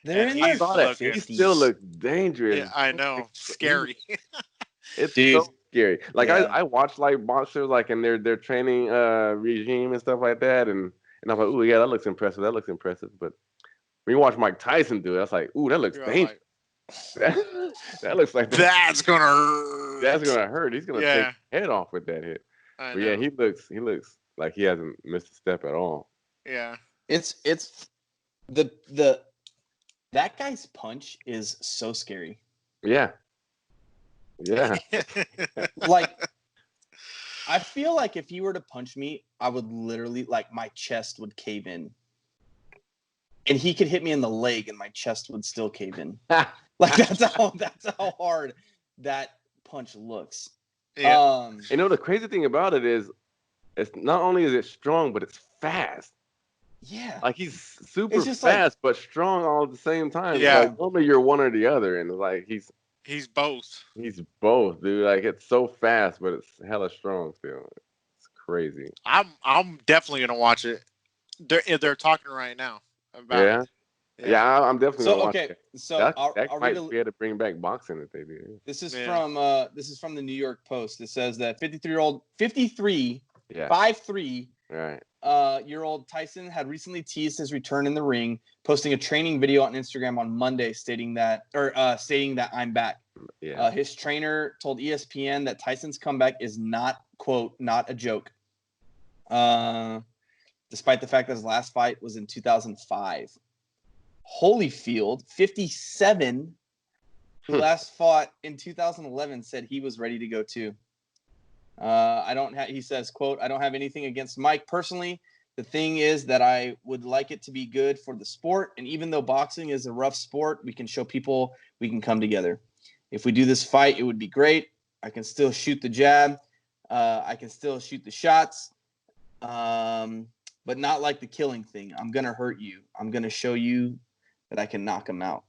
they're in their 50s. He still looks dangerous. Yeah, I know. Scary. It's so scary. I watch boxers in their training regime and stuff like that, and I'm like, ooh, yeah, that looks impressive. But when you watch Mike Tyson do it, that's like, ooh, that looks dangerous. That looks like that's gonna hurt. That's gonna hurt. He's gonna take your head off with that hit. But yeah, he looks like he hasn't missed a step at all. Yeah. It's that guy's punch is so scary. Yeah. Yeah. I feel like if you were to punch me, I would literally my chest would cave in. And he could hit me in the leg and my chest would still cave in. That's how hard that punch looks. Yeah. The crazy thing about it is it's not only is it strong, but it's fast. Yeah. He's super fast, but strong all at the same time. Yeah. Normally you're one or the other, and he's both. He's both, dude. It's so fast, but it's hella strong still. It's crazy. I'm definitely gonna watch it. They're talking right now about it. Yeah, I'm definitely gonna watch it. So that I'll might be able to bring back boxing if they do. This is from the New York Post. It says that 53 right. Year old Tyson had recently teased his return in the ring, posting a training video on Instagram on Monday stating that I'm back. Yeah. His trainer told ESPN that Tyson's comeback is not, quote, not a joke. Despite the fact that his last fight was in 2005. Holyfield, 57, who last fought in 2011, said he was ready to go too. He says, quote, I don't have anything against Mike personally. The thing is that I would like it to be good for the sport. And even though boxing is a rough sport, we can show people we can come together. If we do this fight, it would be great. I can still shoot the jab. I can still shoot the shots. But not like the killing thing. I'm going to hurt you. I'm going to show you that I can knock him out.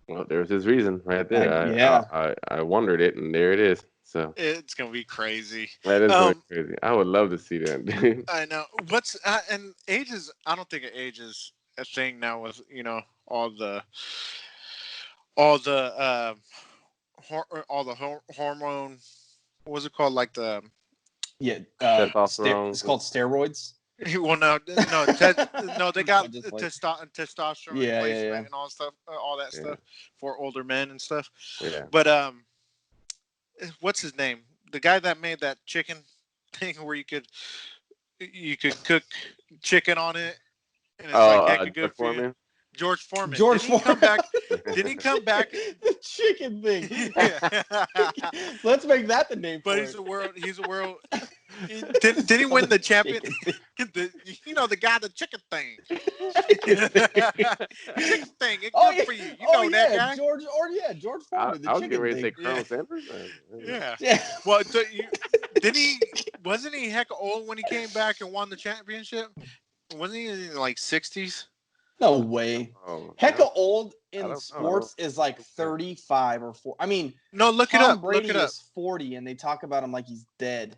Well, there's his reason right there. I wondered it, and there it is. So It's gonna be crazy. that is really crazy. I would love to see that, dude. I know. And age is. I don't think age is a thing now with all the hormone. What was it called? Like the Testosterone. It's called steroids. well, no, they got testosterone replacement and all that stuff for older men and stuff. Yeah. But what's his name? The guy that made that chicken thing where you could cook chicken on it, and it's like good for you. George Foreman. Didn't he come back? The chicken thing. Let's make that the name. But he's a world. Didn't he win the champion? The guy, the chicken thing. Chicken thing. It's good for you. You know that guy. George Foreman. I was getting ready to say Colonel Sanders. Yeah. Well, didn't he? Wasn't he heck old when he came back and won the championship? Wasn't he in like 60s? No way. Hecka old in sports is like 35 or 40. I mean, no, look Tom it up. Brady Look it up. is 40, and they talk about him like he's dead.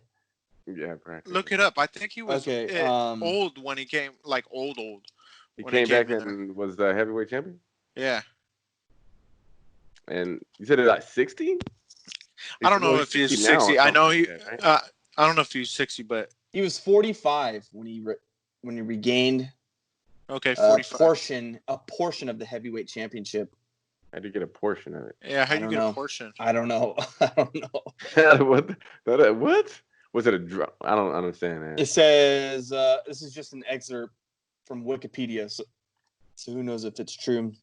Yeah, practically. Look it up. I think he was old when he came, like old. He came back and was the heavyweight champion? Yeah. And you said it like 60? I don't know if he's 60. I know he. I don't know if he's 60, but he was 45 when he regained. Okay, 45. A portion of the heavyweight championship. I did get a portion of it. Yeah, how do you get a portion? I don't know. What? Was it a drop? I don't understand that. It says this is just an excerpt from Wikipedia, so who knows if it's true.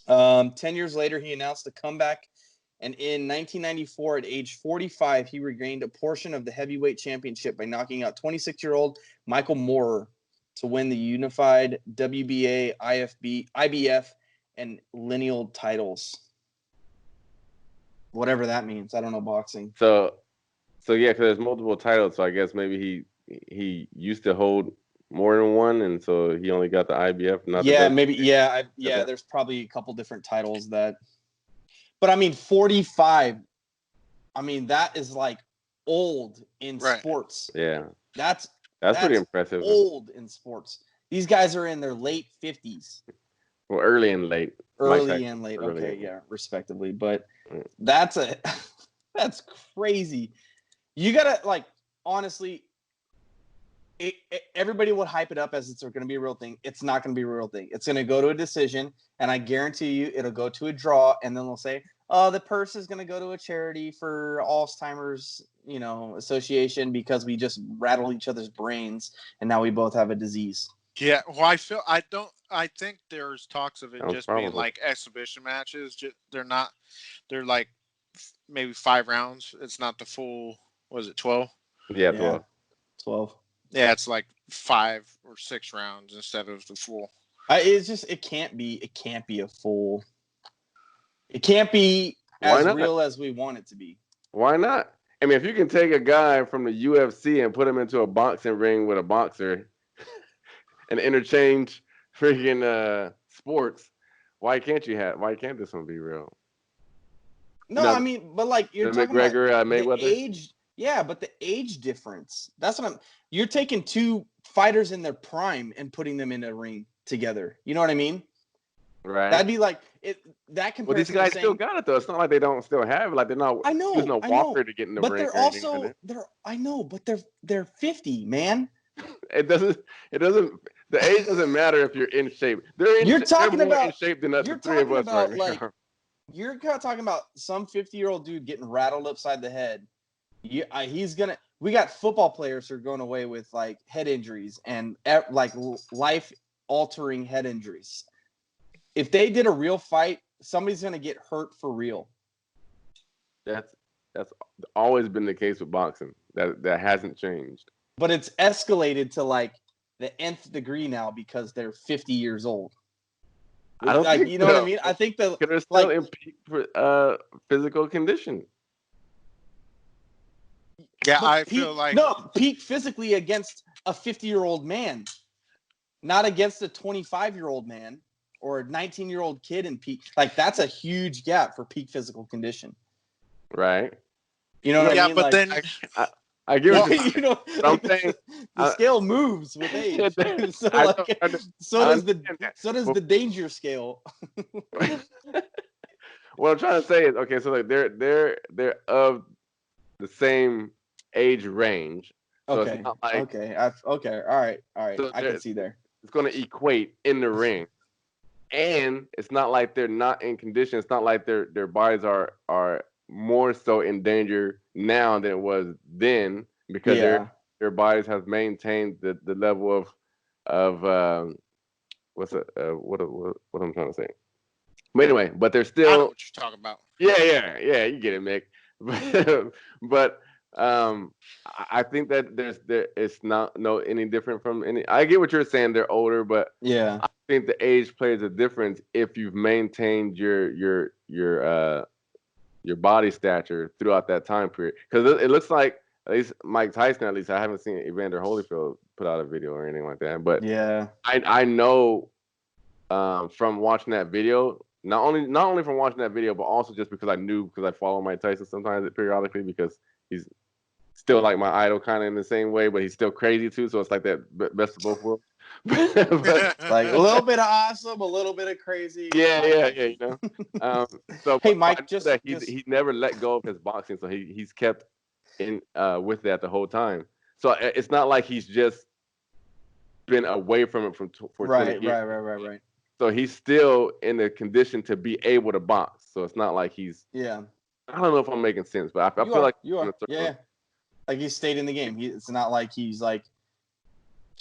10 years later, he announced a comeback, and in 1994, at age 45, he regained a portion of the heavyweight championship by knocking out 26-year-old Michael Moorer to win the unified WBA, IBF, and lineal titles. Whatever that means. I don't know boxing. So yeah, because there's multiple titles, so I guess maybe he used to hold more than one, and so he only got the IBF. There's probably a couple different titles that. But I mean, 45. I mean, that is like old in sports. Yeah, that's pretty impressive. Old in sports. These guys are in their late 50s. Well, early and late. Okay, yeah, respectively. But that's crazy. You gotta honestly. Everybody would hype it up as it's going to be a real thing. It's not going to be a real thing. It's going to go to a decision, and I guarantee you it'll go to a draw, and then they'll say, "Oh, the purse is going to go to a charity for Alzheimer's, association because we just rattle each other's brains, and now we both have a disease." Yeah, well, I think there's talks of it being like exhibition matches. They're like maybe 5 rounds. It's not the full, was it 12? Yeah, 12. 12. Yeah, it's like 5 or 6 rounds instead of the full. It can't be a full. It can't be as real as we want it to be. Why not? I mean, if you can take a guy from the UFC and put him into a boxing ring with a boxer and interchange freaking sports, why can't this one be real? No, I mean, but you're talking McGregor, about Mayweather. The age. Yeah, but the age difference. That's what you're taking 2 fighters in their prime and putting them in a ring together. You know what I mean? Right. That'd be like it. That comparison. Well, these guys still got it though. It's not like they don't still have it. Like they're not. There's no Walker to get in the ring. But they're also. I know, but they're 50, man. It doesn't. The age doesn't matter if you're in shape. They're in shape than the 3 of us right now. You're kind of talking about some 50-year-old dude getting rattled upside the head. We got football players who are going away with head injuries and life-altering head injuries. If they did a real fight, somebody's going to get hurt for real. That's always been the case with boxing. That hasn't changed. But it's escalated to the nth degree now because they're 50 years old. I don't think you know what I mean? I think that they're still in peak physical condition. Yeah, I feel peak physically against a 50-year-old man, not against a 25-year-old man or a 19-year-old kid in peak. Like that's a huge gap for peak physical condition. Right. You know what I Yeah, mean? but Like, then I get what you're you know, but I'm like saying the scale moves with age. So I like, don't so does Well, the danger scale. what I'm trying to say is, okay, so like they're of the same age range. So Okay. it's not like Okay. Okay. All right. so I can see there. it's going to equate in the ring, and it's not like they're not in condition. It's not like their bodies are more so in danger now than it was then, because their bodies have maintained the level of what I'm trying to say. But anyway, but they're still. I know what you're talking about. Yeah, you get it, Mick. But I think that it's not any different from any. I get what you're saying. They're older, but Yeah. I think the age plays a difference if you've maintained your body stature throughout that time period. Because it looks like, at least Mike Tyson, at least I haven't seen Evander Holyfield put out a video or anything like that. But Yeah. I know from watching that video. Not only from watching that video, but also just because I follow Mike Tyson sometimes periodically, because he's still like my idol kind of in the same way, but he's still crazy too. So it's like that best of both worlds. But, Like a little bit of awesome, a little bit of crazy. yeah, you know. So Hey, but Mike, I know just that he never let go of his boxing, so he's kept in with that the whole time. So it's not like he's just been away from it for 20 years. Right. So he's still in the condition to be able to box. So it's not like he's. Yeah. I don't know if I'm making sense, but I feel like you are. Yeah. Like he stayed in the game. It's not like he's like,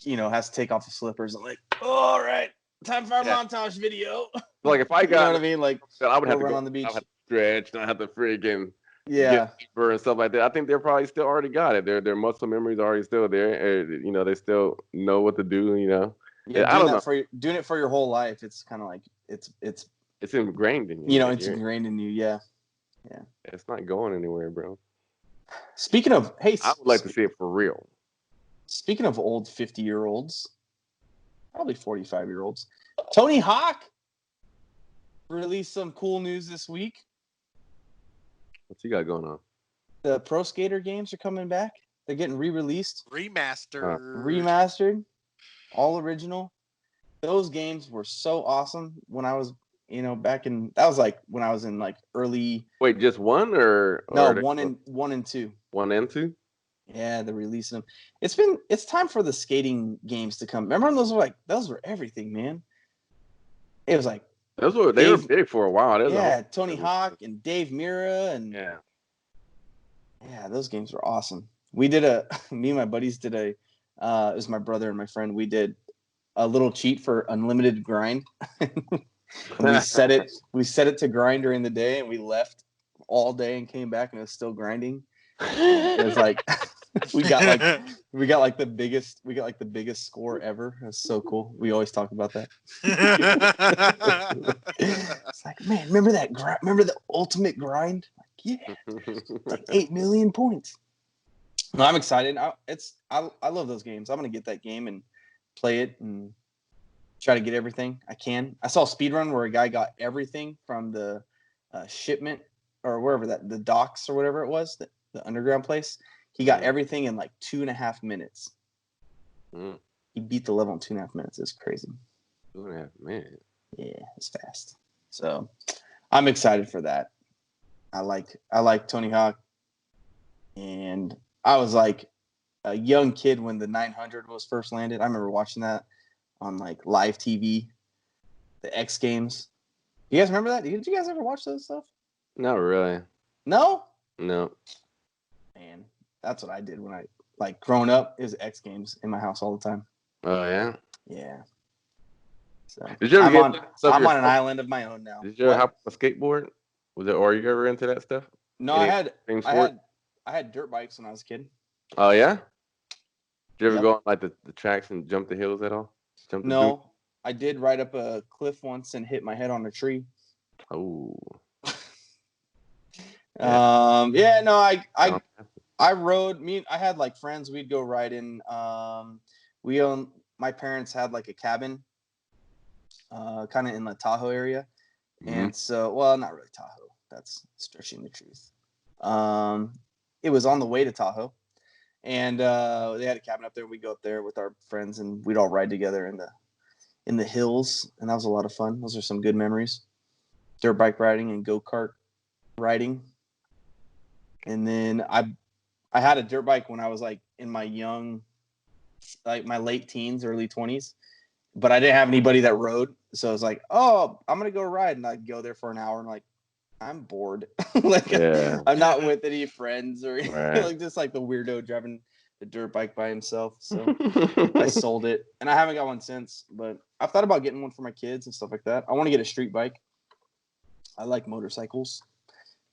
has to take off his slippers and like, all right, time for our montage video. Like if I got, you know what I mean? Like I would have to run go on the beach. I have to stretch, and I have to freaking Yeah. get deeper and stuff like that. I think they're probably still already got it. Their muscle memory is already still there. They still know what to do. Yeah, I don't know. Doing it for your whole life, it's kind of like it's ingrained in you. It's ingrained in you. Yeah. It's not going anywhere, bro. Speaking of, hey, I would like to see it for real. Speaking of old 50-year-olds, probably 45-year-olds, Tony Hawk released some cool news this week. What's he got going on? The Pro Skater games are coming back. They're getting re-released, remastered, all original. Those games were so awesome when I was, that was like when I was in like early. Wait, just one or no, one and two. 1 and 2. Yeah, they're releasing them. It's time for the skating games to come. Remember those were everything, man. It was like they were big for a while. Tony Hawk and Dave Mirra and yeah, those games were awesome. We did me and my buddies did it was my brother and my friend. We did a little cheat for unlimited grind. we set it to grind during the day, and we left all day and came back and it was still grinding. It was like we got like the biggest score ever. It was so cool. We always talk about that. It's like, man, remember the ultimate grind? Like, yeah, it's like 8 million points. No, I'm excited. I love those games. I'm gonna get that game and play it and try to get everything I can. I saw a speedrun where a guy got everything from the shipment or wherever the docks or whatever it was, the underground place. He got everything in like 2.5 minutes. He beat the level in 2.5 minutes. It's crazy. 2.5 minutes. Yeah, it's fast. So I'm excited for that. I like Tony Hawk, and I was like a young kid when the 900 was first landed. I remember watching that on like live TV, the X Games. You guys remember that? Did you guys ever watch those stuff? Not really. No? No. Man, that's what I did when I growing up. It was X Games in my house all the time. Oh yeah. Yeah. So did you ever I'm on an island of my own now. Did you ever hop on a skateboard? Or are you ever into that stuff? No, I had dirt bikes when I was a kid. Oh yeah? Did you ever go on like the tracks and jump the hills at all? No, I did ride up a cliff once and hit my head on a tree. Oh. I rode. I had like friends. We'd go riding. My parents had like a cabin kind of in the Tahoe area. Mhm. And so, well, not really Tahoe. That's stretching the truth. It was on the way to Tahoe. And they had a cabin up there. We'd go up there with our friends, and we'd all ride together in the hills. And that was a lot of fun. Those are some good memories. Dirt bike riding and go-kart riding. And then I had a dirt bike when I was like in my my late teens, early 20s. But I didn't have anybody that rode. So I was like, oh, I'm going to go ride. And I'd go there for an hour and like, I'm bored. Like, Yeah. I'm not with any friends or Right. like just like the weirdo driving the dirt bike by himself. So I sold it, and I haven't got one since. But I've thought about getting one for my kids and stuff like that. I want to get a street bike. I like motorcycles,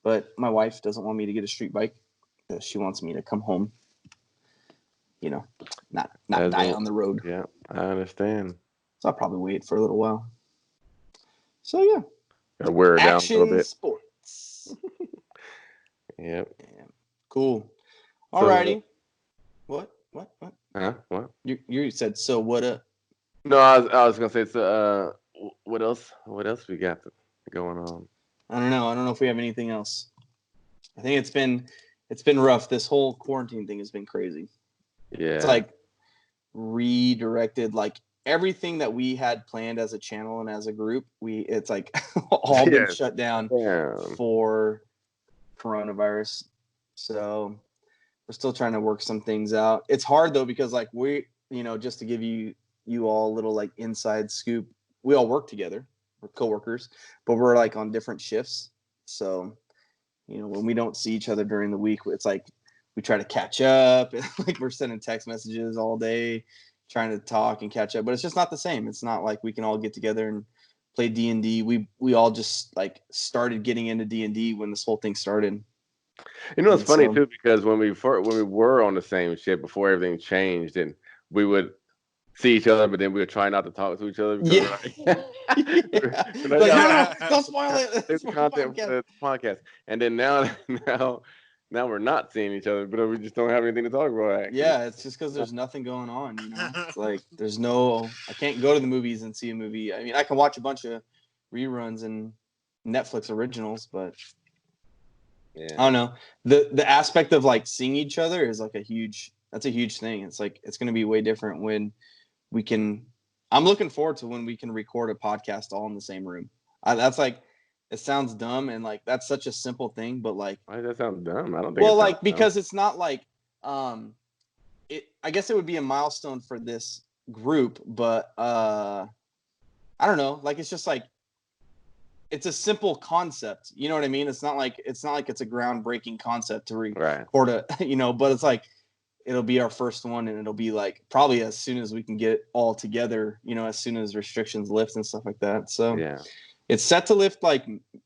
but my wife doesn't want me to get a street bike because she wants me to come home, not die on the road. Yeah, I understand. So I'll probably wait for a little while. So yeah, Gotta wear it down a little action bit. sports. Yep. Yeah. Cool. Alrighty. What? Huh? What? You said so. What up? No, I was gonna say. So, what else? What else we got going on? I don't know if we have anything else. I think it's been rough. This whole quarantine thing has been crazy. Yeah. It's like redirected like everything that we had planned as a channel and as a group. It's like all been shut down for coronavirus. So we're still trying to work some things out. It's hard though, because like just to give you all a little like inside scoop, we all work together. We're coworkers, but we're like on different shifts. So, when we don't see each other during the week, it's like we try to catch up, and like we're sending text messages all day, trying to talk and catch up. But it's just not the same. It's not like we can all get together and play D&D. We all just like started getting into D&D when this whole thing started. It's funny too, because when we were on the same ship before everything changed, and we would see each other, but then we would try not to talk to each other. Because don't spoil it. It's content for the podcast. And then now we're not seeing each other, but we just don't have anything to talk about. Actually. Yeah, it's just because there's nothing going on. It's like I can't go to the movies and see a movie. I mean, I can watch a bunch of reruns and Netflix originals, but I don't know. The aspect of like seeing each other is like a huge thing. It's like it's going to be way different when we can. I'm looking forward to when we can record a podcast all in the same room. That's like, it sounds dumb, and like that's such a simple thing, but like, why does that sound dumb? I don't think. Well, like because it's not like I guess it would be a milestone for this group, but I don't know. Like it's just like it's a simple concept. You know what I mean? It's not like it's a groundbreaking concept to record a, but it's like it'll be our first one, and it'll be like probably as soon as we can get it all together, as soon as restrictions lift and stuff like that. So yeah, it's set to lift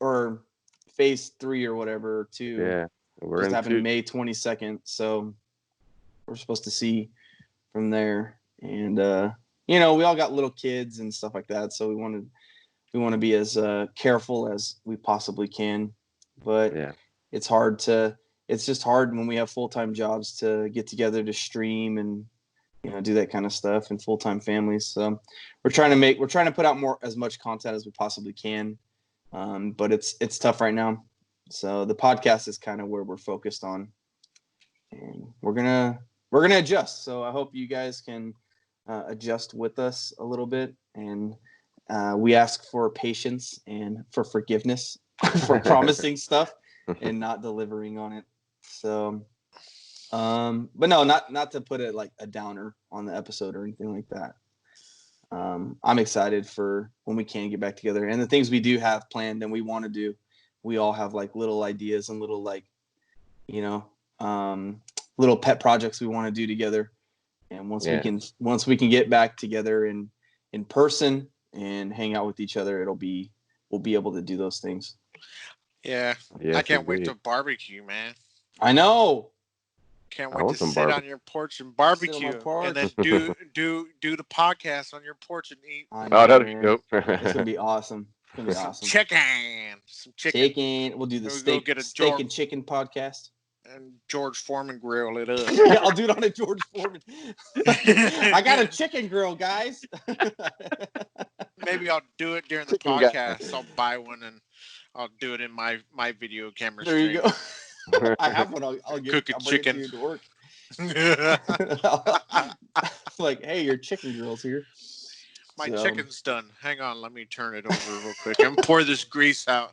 or phase 3 or whatever too. Yeah, we're just having May 22nd. So we're supposed to see from there. And, we all got little kids and stuff like that. So we want to be as careful as we possibly can, but it's just hard when we have full-time jobs to get together to stream and, do that kind of stuff, and full-time families. So we're trying to put out as much content as we possibly can. But it's tough right now. So the podcast is kind of where we're focused on, and we're going to adjust. So I hope you guys can adjust with us a little bit, and we ask for patience and for forgiveness for promising stuff and not delivering on it. So, but no, not to put it like a downer on the episode or anything like that. I'm excited for when we can get back together, and the things we do have planned and we want to do. We all have like little ideas and little like, little pet projects we want to do together. And once we can get back together in person and hang out with each other, we'll be able to do those things. Yeah. I can't wait to barbecue, man. I know. Can't wait to sit on your porch and barbecue, and then do the podcast on your porch and eat. That'd be dope. It's gonna be awesome. It's gonna be awesome. Some chicken. We'll do the steak and chicken podcast. And George Foreman grill it up. Yeah, I'll do it on a George Foreman. I got a chicken grill, guys. Maybe I'll do it during the Chicken guy. podcast. I'll buy one and I'll do it in my video camera There stream. you go. I have one. I'll bring Cooking it to chicken. you to work. Like, hey, your chicken grill's here. My So- chicken's done. Hang on, let me turn it over real quick and pour this grease out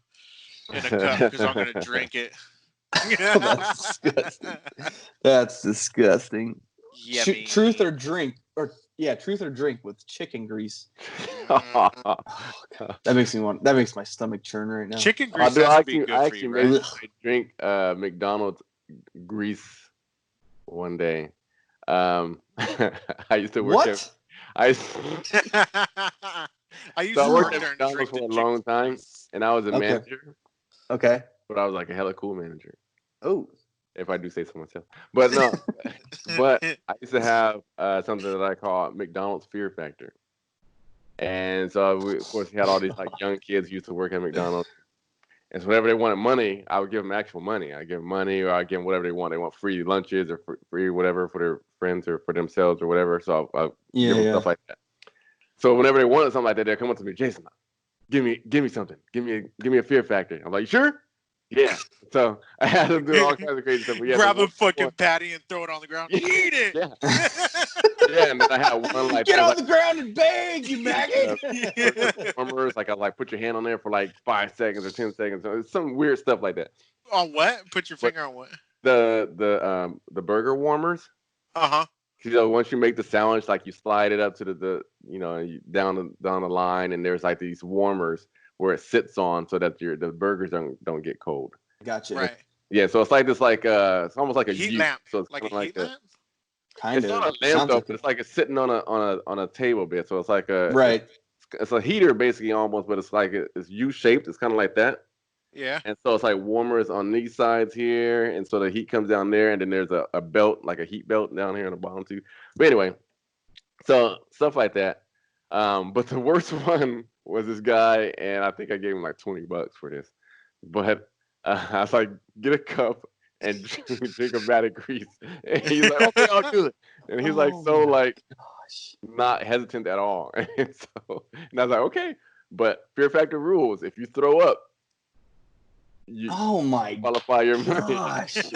in a cup because I'm gonna drink it. That's disgusting. That's disgusting. Yummy. Truth or drink, truth or drink with chicken grease. That makes my stomach churn right now. Chicken grease has to be good I for you, made right? I drink McDonald's grease one day. I used to work What? I used So I to worked work at there and McDonald's drink for the a long chicken time, grease. and I was a Okay. manager, Okay. but I was like a hella cool manager, Oh. if I do say so myself. But no, but I used to have something that I call McDonald's Fear Factor. And so, of course, we had all these like young kids who used to work at McDonald's. And so whenever they wanted money, I would give them actual money. I give them money, or I give them whatever they want. They want free lunches or free whatever for their friends or for themselves or whatever. So I'll give them stuff like that. So whenever they wanted something like that, they'll come up to me, Jason, give me something. Give me a Fear Factor. I'm like, you sure? Yeah. So I had them do all kinds of crazy stuff. But yeah, Grab the a fucking patty and throw it on the ground. Eat it. Yeah. Yeah, and then I had one like Get on the ground and bang, you maggot! warmers, like I like put your hand on there for like 5 seconds or 10 seconds. So it's some weird stuff like that. On what? Put your finger on what? The burger warmers. Uh-huh. You know, once you make the sandwich, like you slide it up to the down the line, and there's like these warmers where it sits on so that the burgers don't get cold. Gotcha. Right. Yeah, so it's like this it's almost like a Heat Jeep, lamp. so it's Like kind a of heat lamp? Kind it's of. not a lamp though, but it's like it's sitting on a table bit. So it's like Right. It's a heater basically almost, but it's like it's U-shaped. It's kind of like that. Yeah. And so it's like warmers on these sides here, and so the heat comes down there, and then there's a belt, like a heat belt down here on the bottom too. But anyway, so stuff like that. But the worst one was this guy, and I think I gave him like $20 for this. But I was like, get a cup and drink a vat of grease. And he's like, okay, I'll do it. And he's like, so like, not hesitant at all. And I was like, okay. But Fear Factor rules: if you throw up, you qualify your money. Gosh. You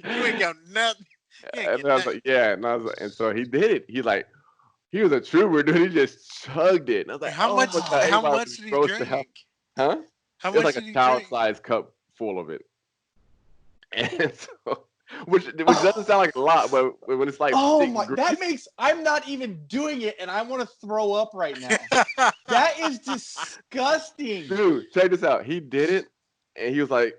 ain't got nothing. And I was like, yeah. And so he did it. He was a trooper, dude. He just chugged it. And I was like, How much did he drink? Huh? How It was much like did a he drink? child-sized cup full of it. And so, which doesn't sound like a lot, but when it's like, I'm not even doing it, and I want to throw up right now. That is disgusting. Dude, check this out. He did it, and he was like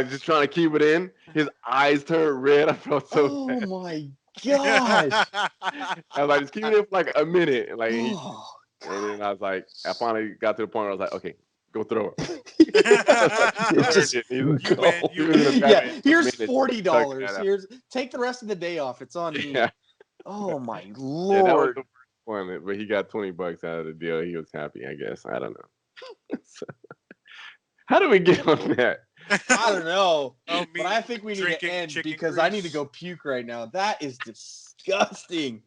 just trying to keep it in. His eyes turned red. I felt so bad. Oh my gosh. I was like, just keep it in for like a minute. And Oh, and then I was like, I finally got to the point where I was like, okay, go throw it. Here's $40. Take the rest of the day off. It's on me. Yeah. Oh my Yeah, that was lord. the worst one, but he got $20 out of the deal. He was happy, I guess. I don't know. How do we get on that? I don't know. Oh, but I think we need to end because I need to go puke right now. That is disgusting.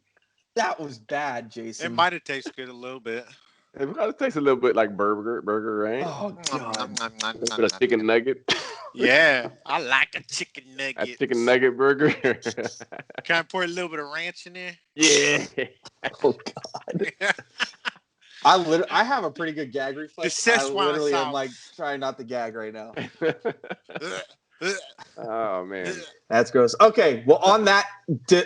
That was bad, Jason. It might have tasted good a little bit. It kind of tastes a little bit like burger, right? Oh god. A little bit of chicken nugget. Yeah, I like a chicken A nugget. chicken nugget burger. Can I pour a little bit of ranch in there? Yeah. Oh god. I have a pretty good gag reflex. I literally am like trying not to gag right now. Oh man. That's gross. Okay, well on that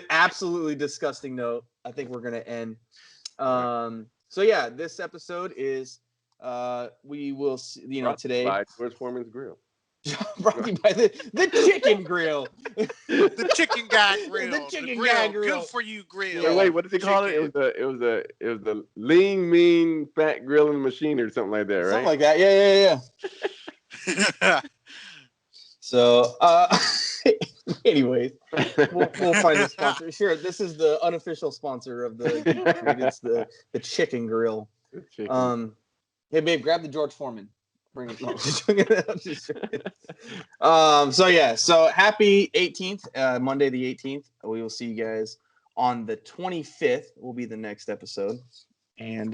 absolutely disgusting note, I think we're gonna end. So yeah, this episode is we will see, today. By George Foreman's Grill. Brought to you by the chicken grill. The chicken guy grill. The chicken grill. guy grill. Good for you grill. Yeah. Wait, what did he call it? It was the lean, mean, fat grilling machine or something like that, right? Something like that. Yeah. So, anyways, we'll find a sponsor. Sure, this is the unofficial sponsor of the Geek. It's the chicken grill. Hey, babe, grab the George Foreman. Bring it. No, so happy 18th, Monday the 18th. We will see you guys on the 25th will be the next episode. And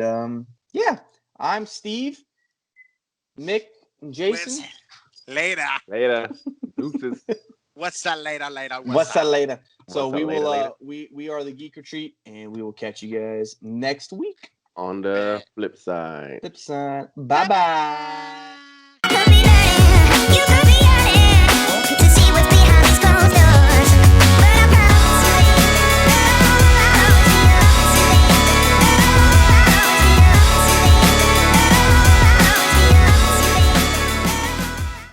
yeah, I'm Steve, Mick, and Jason. Later. Deuces. What's that later? What's that later? So What's that later? we are the Geek Retreat, and we will catch you guys next week. On the flip side. Bye bye.